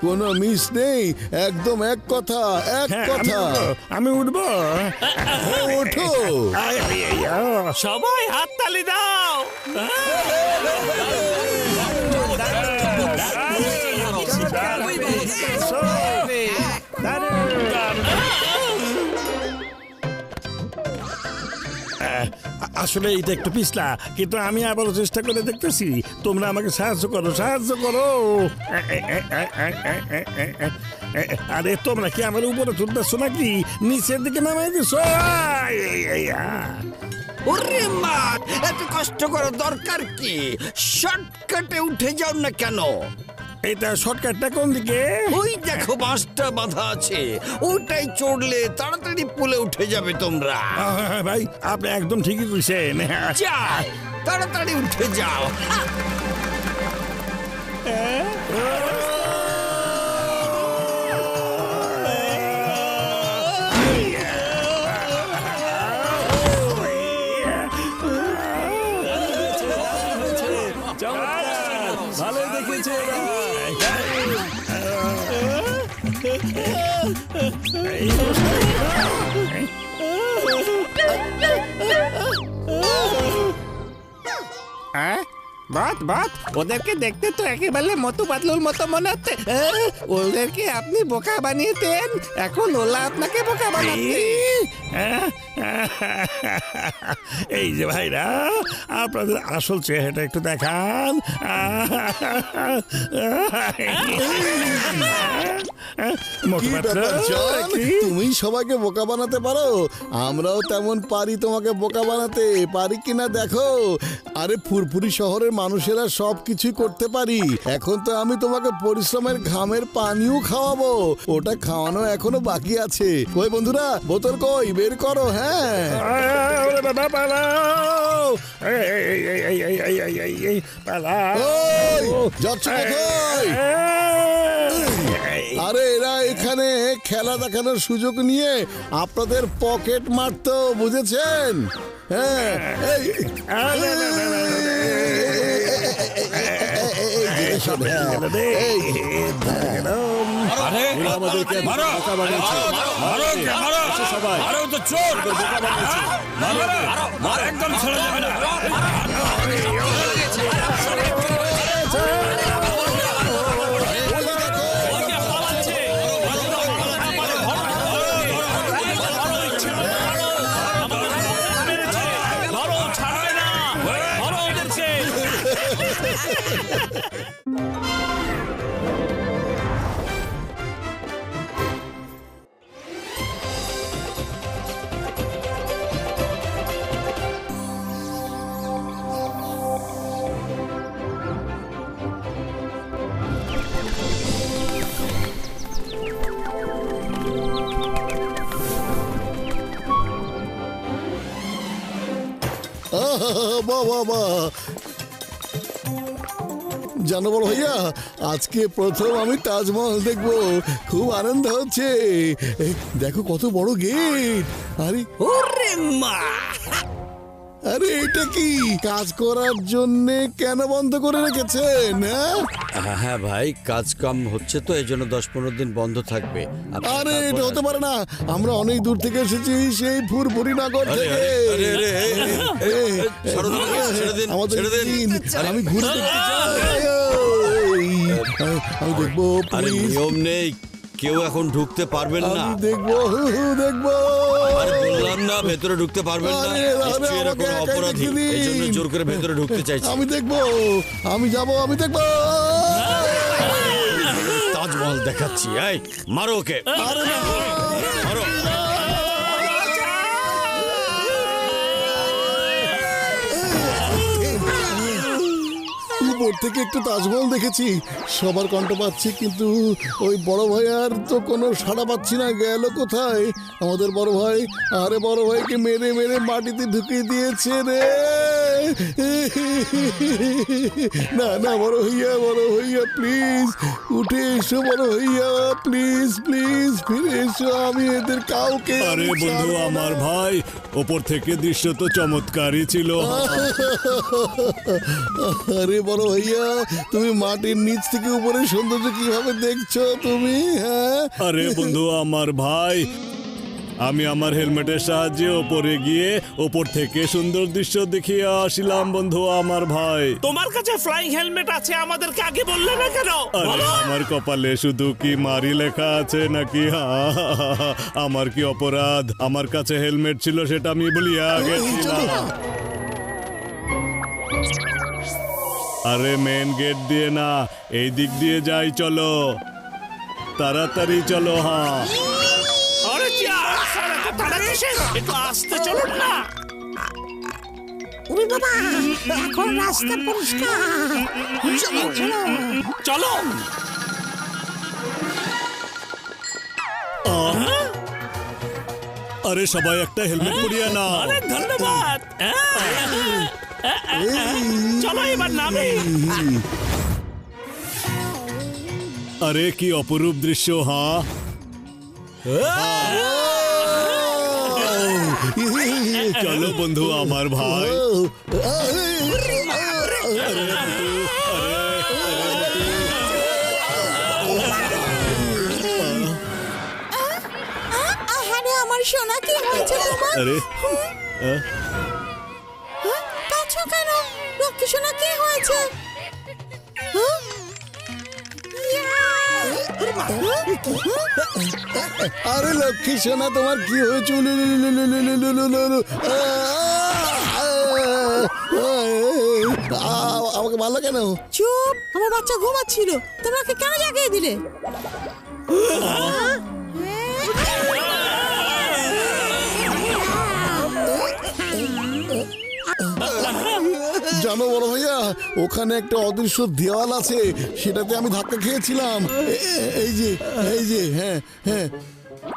কোনো মিস নেই, একদম এক কথা, এক কথা। আমি উঠবো। ওঠো, সবাই হাততালি দাও। আসলে এটা একটু পিছলা, কিন্তু আমি আবারও চেষ্টা করে দেখতেছি। তোমরা আমাকে সাহায্য করো, সাহায্য করো। আরে তোমরা কি আমার উপরে তুলতেছো নাকি নিচের দিকে নামাই দিছো? ওরে মা, এত কষ্ট করার দরকার কি? শর্টকাটে উঠে যাও না কেন? এটা শর্টকাটটা কোন দিকে? ওই দেখো, বাঁশটা বাঁধা আছে, ওটাই চড়লে তাড়াতাড়ি পুলে উঠে যাবে তোমরা। ভাই, আপনি একদম ঠিকই কইছেন। যা, তাড়াতাড়ি উঠে যাও। ভালোই দেখেছে। বাত ওদেরকে দেখতে তো একেবারে মতো পাতলুর মতো মনে হচ্ছে। ওদেরকে আপনি বোকা বানিয়েছেন, এখন ওলা আপনাকে বোকা বানাচ্ছে। এই যে ভাইরা, আপনাদের আসল চেহারাটা একটু দেখান। কি ব্যাপার জন, তুমি সবাইকে বোকা বানাতে পারো? আমরাও তেমন পারি তোমাকে বোকা বানাতে, পারি কিনা দেখো। আরে ফুরফুরি শহরের মানুষেরা সব কিছুই করতে পারি। এখন তো আমি তোমাকে পরিশ্রমের ঘামের পানিও খাওয়াবো, ওটা খাওয়ানো এখনো বাকি আছে। কই বন্ধুরা, বোতল কই, বের করো। হ্যাঁ, যাচ্ছ কোথায়? আরে এরা এখানে খেলা দেখানোর সুযোগ নিয়ে আপনাদের পকেট মারতো, বুঝেছেন? হ্যাঁ, একদম ছেড়ে যাবে না। বাহ বাহ বাহ। জানো বড় ভাইয়া, আজকে প্রথম আমি তাজমহল দেখবো, খুব আনন্দ হচ্ছে। দেখো কত বড় গেট। আরে ওরে মা, আরে এটা কি কাজ করার জন্য কেন বন্ধ করে রেখেছেন? হ্যাঁ ভাই, কাজ কাম হচ্ছে তো এই জন্য 10-15 দিন বন্ধ থাকবে। আরে এটা হতে পারে না, আমরা অনেক দূর থেকে এসেছি, সেই ফুরফুরি নগর থেকে। আমাদের দিন, আমি ঘুরে দেখতে চাই। আমি দেখবো, আরে নিয়ম নেই, কেউ এখন ঢুকতে পারবেন না। আমি দেখবো দেখবো। আরে বললাম না ভেতরে ঢুকতে পারবেন না, নিশ্চয়ই এরা কোনো অপরাধী, এই জন্য জোর করে ভেতরে ঢুকতে চাইছে। আমি দেখবো, আমি যাবো, আমি দেখবো। তাজমহল দেখাচ্ছি, এই মারো ওকে, মারো। উপর থেকে একটু তাজমহল দেখেছি, সবার কণ্ঠ পাচ্ছি, কিন্তু ওই বড় ভাই আর তো কোনো সাড়া পাচ্ছি না। গেল কোথায় আমাদের বড় ভাই? আরে বড় ভাইকে মেরে মেরে মাটিতে ঢুকিয়ে দিয়েছে রে। না না বড় ভাইয়া প্লিজ উঠে এসো, বড় ভাইয়া প্লিজ প্লিজ ফিরে এসো, আমি এদের কাউকে। আরে বন্ধু আমার ভাই, ওপর থেকে দৃশ্য তো চমৎকারই ছিল। আরে বড় ভাইয়া, তুমি মাটির নিচ থেকে উপরে সৌন্দর্য কিভাবে দেখছো তুমি? হ্যাঁ আরে বন্ধু আমার ভাই, আমি আমার হেলমেটের সাহায্যে ওপরে গিয়ে ওপর থেকে সুন্দর দৃশ্য দেখিয়ে আসিলাম বন্ধু আমার ভাই। তোমার কাছে ফ্লাইং হেলমেট আছে, আমাদেরকে আগে বললে না কেন? আরে আমার কপালে শুধু কি মারি লেখা আছে নাকি? আমার কি অপরাধ? আমার কাছে হেলমেট ছিল, সেটা আমি বলিয়া গেছিলাম। আরে মেন গেট দিয়ে না, এই দিক দিয়ে যাই, চলো তাড়াতাড়ি চলো। হ্যাঁ আরে তারা কিসের? একটু আসতে চলুন না। ওরে বাবা, এখন রাস্তা পরিষ্কার। চলো চলো চলো। আরে সবাই একটা হেলমেট পরিয়ে নাও। আরে ধন্যবাদ। চলো এবার নামে। আরে কি অপরূপ দৃশ্য। হ্যাঁ চলো বন্ধু আমার ভাই। আহারে আমার সোনা, কি হয়েছে তোমার? আরে কাছো কেন? লক্ষ্মী সোনা, কি হয়েছে? আরে লক্ষ্মী সোনা, তোমার কি হয়েছে? আমাকে মারলো কেন? চুপ, আমার বাচ্চা ঘুমাচ্ছিল, তোমরা ওকে কেন জাগিয়ে দিলে? জানো বড় ভাইয়া, ওখানে একটা অদৃশ্য দেওয়াল আছে, সেটাতে আমি ধাক্কা খেয়েছিলাম। এই যে হ্যাঁ হ্যাঁ,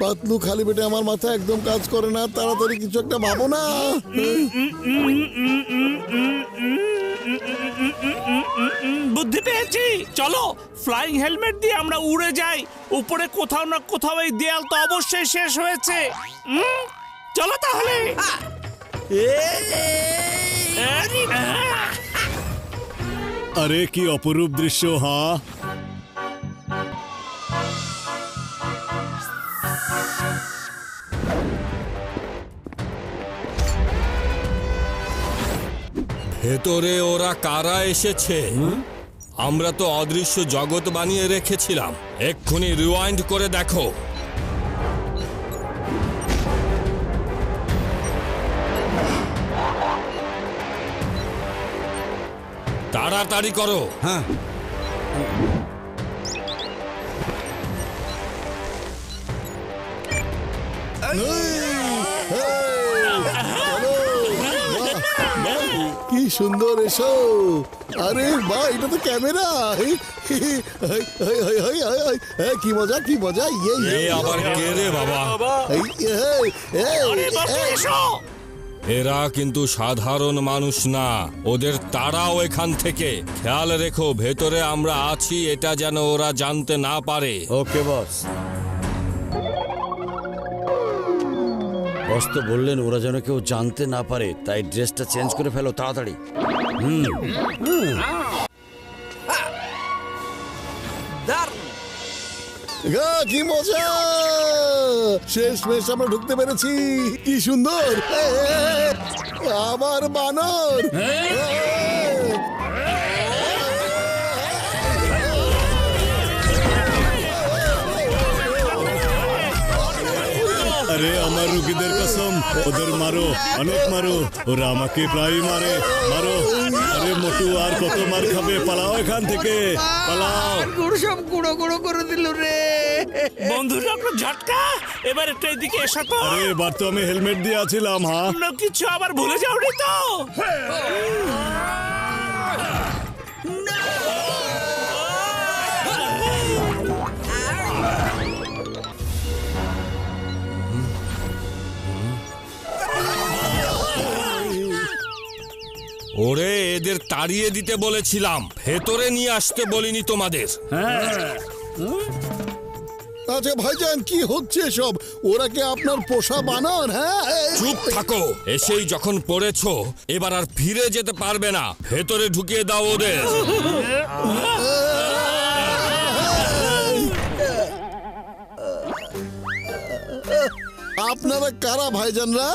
পাতলু খালি পেটে আমার মাথা একদম কাজ করে না, তাড়াতাড়ি কিছু একটা ভাবো না। বুদ্ধি পেয়েছি, চলো ফ্লাইং হেলমেট দিয়ে আমরা উড়ে যাই। উপরে কোথাও না কোথাও এই দেয়াল তো অবশ্যই শেষ হয়েছে। চলো তাহলে। আরে কি অপরূপ দৃশ্য। হ্যাঁ ভেতরে ওরা কারা এসেছে? আমরা তো অদৃশ্য জগৎ বানিয়ে রেখেছিলাম, এক্ষুনি রিওয়াইন্ড করে দেখো। তাড়াতাড়ি করো। হ্যাঁ কি সুন্দর এসো। আরে বাহ, এটা তো ক্যামেরা। কি মজা কি মজা। আবার কে রে বাবা? এরা কিন্তু সাধারণ মানুষ না, ওদের তাড়াও এখান থেকে। খেয়াল রেখো ভেতরে আমরা আছি এটা যেন ওরা জানতে না পারে। ওকে বস। বস তো বললেন ওরা যেন কেউ জানতে না পারে, তাই ড্রেসটা চেঞ্জ করে ফেলো তাড়াতাড়ি। কি মজা, শেষমেশ আমরা ঢুকতে পেরেছি। কি সুন্দর, আবার বানর। আরে আমার রুগীদের কসম, ওদের মারো, অনেক মারো, ওরা আমাকে প্রায় মারে, মারো। আরে মোটু আর কত মার খাবে, পালাও এখান থেকে, পালাও। সব গুঁড়ো গুঁড়ো করে দিল রে। বন্ধু ডক্টর ঝটকা, এবার একটু এদিকে এসো তো। আরে এবার তো আমি হেলমেট দিয়ে আছিলাম। হ্যাঁ, অন্য কিছু আবার ভুলে যাওনি তো? ওরে এদের তাড়িয়ে দিতে বলেছিলাম, ভেতরে নিয়ে আসতে বলিনি তোমাদের। আচ্ছা ভাইজান, কি হচ্ছে সব? ওরা কি আপনার পোষা বানর? হ্যাঁ, চুপ থাকো, এসেই যখন পড়েছো এবার আর ফিরে যেতে পারবে না। ভেতরে ঢুকিয়ে দাও ওদের। আপনারা কারা ভাইজানরা?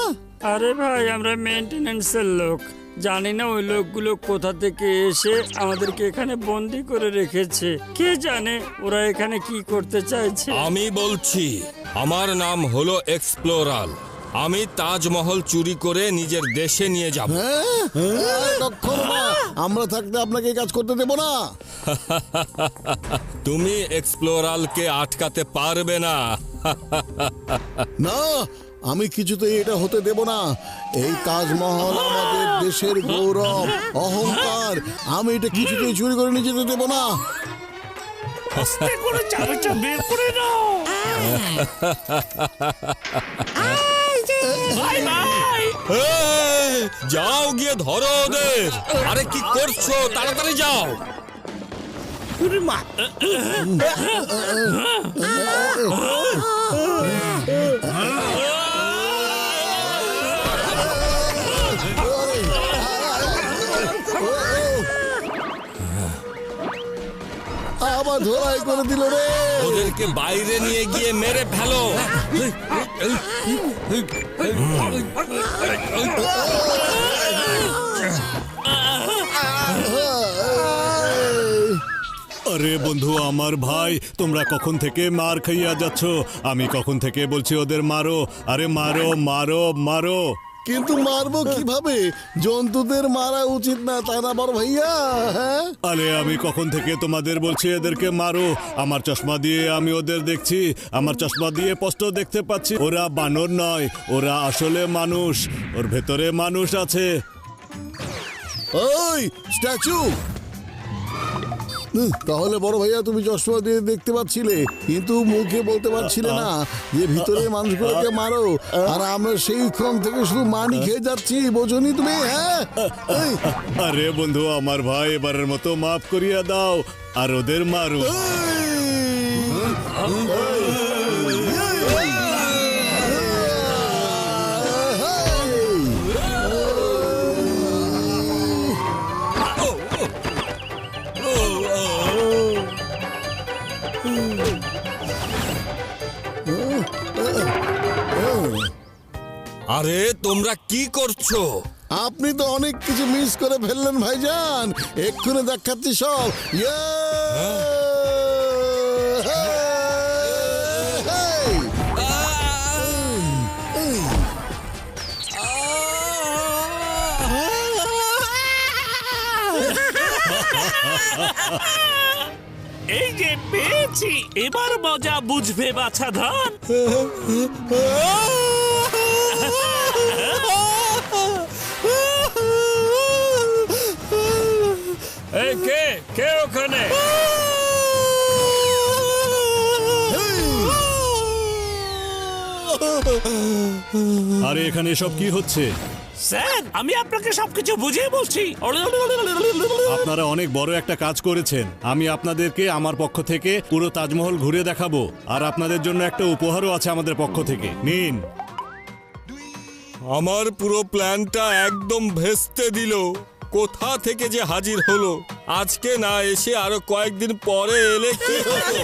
আরে ভাই, আমরা মেইনটেনেন্সের লোক। জানি না ওই লোকগুলো কোথা থেকে এসে আমাদেরকে এখানে বন্দি করে রেখেছে। কে জানে ওরা এখানে কি করতে চাইছে। আমি বলছি, আমার নাম হলো এক্সপ্লোরাল। আমি তাজমহল চুরি করে নিজের দেশে নিয়ে যাব। কখনো না, আমরা থাকতে আপনাকে এই কাজ করতে দেব না। তুমি এক্সপ্লোরালকে আটকাতে পারবে না। না, আমি কিছুতেই এটা হতে দেব না। এই তাজমহল আমাদের দেশের গৌরব, অহংকার। আমি এটা কিছুতেই চুরি করে নিয়ে যেতে দেব না। আস্তে করে চাবিটা বের করে নাও। ভাই ভাই, যাও গিয়ে ধরো ওদের। আরে কি করছো, তাড়াতাড়ি যাও। আবার ধরাই করে দিল রে। ওদেরকে বাইরে নিয়ে গিয়ে মেরে ফেলো। আরে বন্ধু, আমার ভাই, তোমরা কখন থেকে মার খাইয়া যাচ্ছ? আমি কখন থেকে বলছি ওদের মারো। আরে মারো মারো মারো। কিন্তু মারবো কিভাবে? জন্তুদের মারা উচিত না, তাই না বড় ভাইয়া? হ্যাঁ, আরে আমি কখন থেকে তোমাদের বলছি এদেরকে মারো। আমার চশমা দিয়ে আমি ওদের দেখছি, আমার চশমা দিয়ে স্পষ্ট দেখতে পাচ্ছি ওরা বানর নয়, ওরা আসলে মানুষ। ওর ভেতরে মানুষ আছে। ওই স্ট্যাচু, তাহলে বড় ভাইয়া তুমি চশমা দিয়ে দেখতে পাচ্ছিলে, কিন্তু মুখে বলতে পারছিলে না যে ভিতরে মানুষগুলোকে মারো। আর আমরা সেই ক্ষণ থেকে শুধু মানি খেয়ে যাচ্ছি, বোঝনি তুমি? হ্যাঁ, আরে বন্ধু, আমার ভাই, এবারের মতো মাফ করিয়া দাও আর ওদের মারো। আরে তোমরা কি করছো? আপনি তো অনেক কিছু মিস করে ফেললেন ভাইজান। এক্ষুনি দেখাচ্ছি সব। এই যে পেয়েছি, এবার মজা বুঝবে বাছাধন। এই কে কে ওখানে? আরে এখানে সব কি হচ্ছে? স্যার আমি আপনাকে সবকিছু বুঝিয়ে বলছি। আপনারা অনেক বড় একটা কাজ করেছেন। আমি আপনাদেরকে আমার পক্ষ থেকে পুরো তাজমহল ঘুরে দেখাবো, আর আপনাদের জন্য একটা উপহারও আছে আমাদের পক্ষ থেকে। নিন। আমার পুরো প্ল্যানটা একদম ভেস্তে দিল। কোথা থেকে যে হাজির হলো, আজকে না এসে আরো কয়েকদিন পরে এলে কি হতো?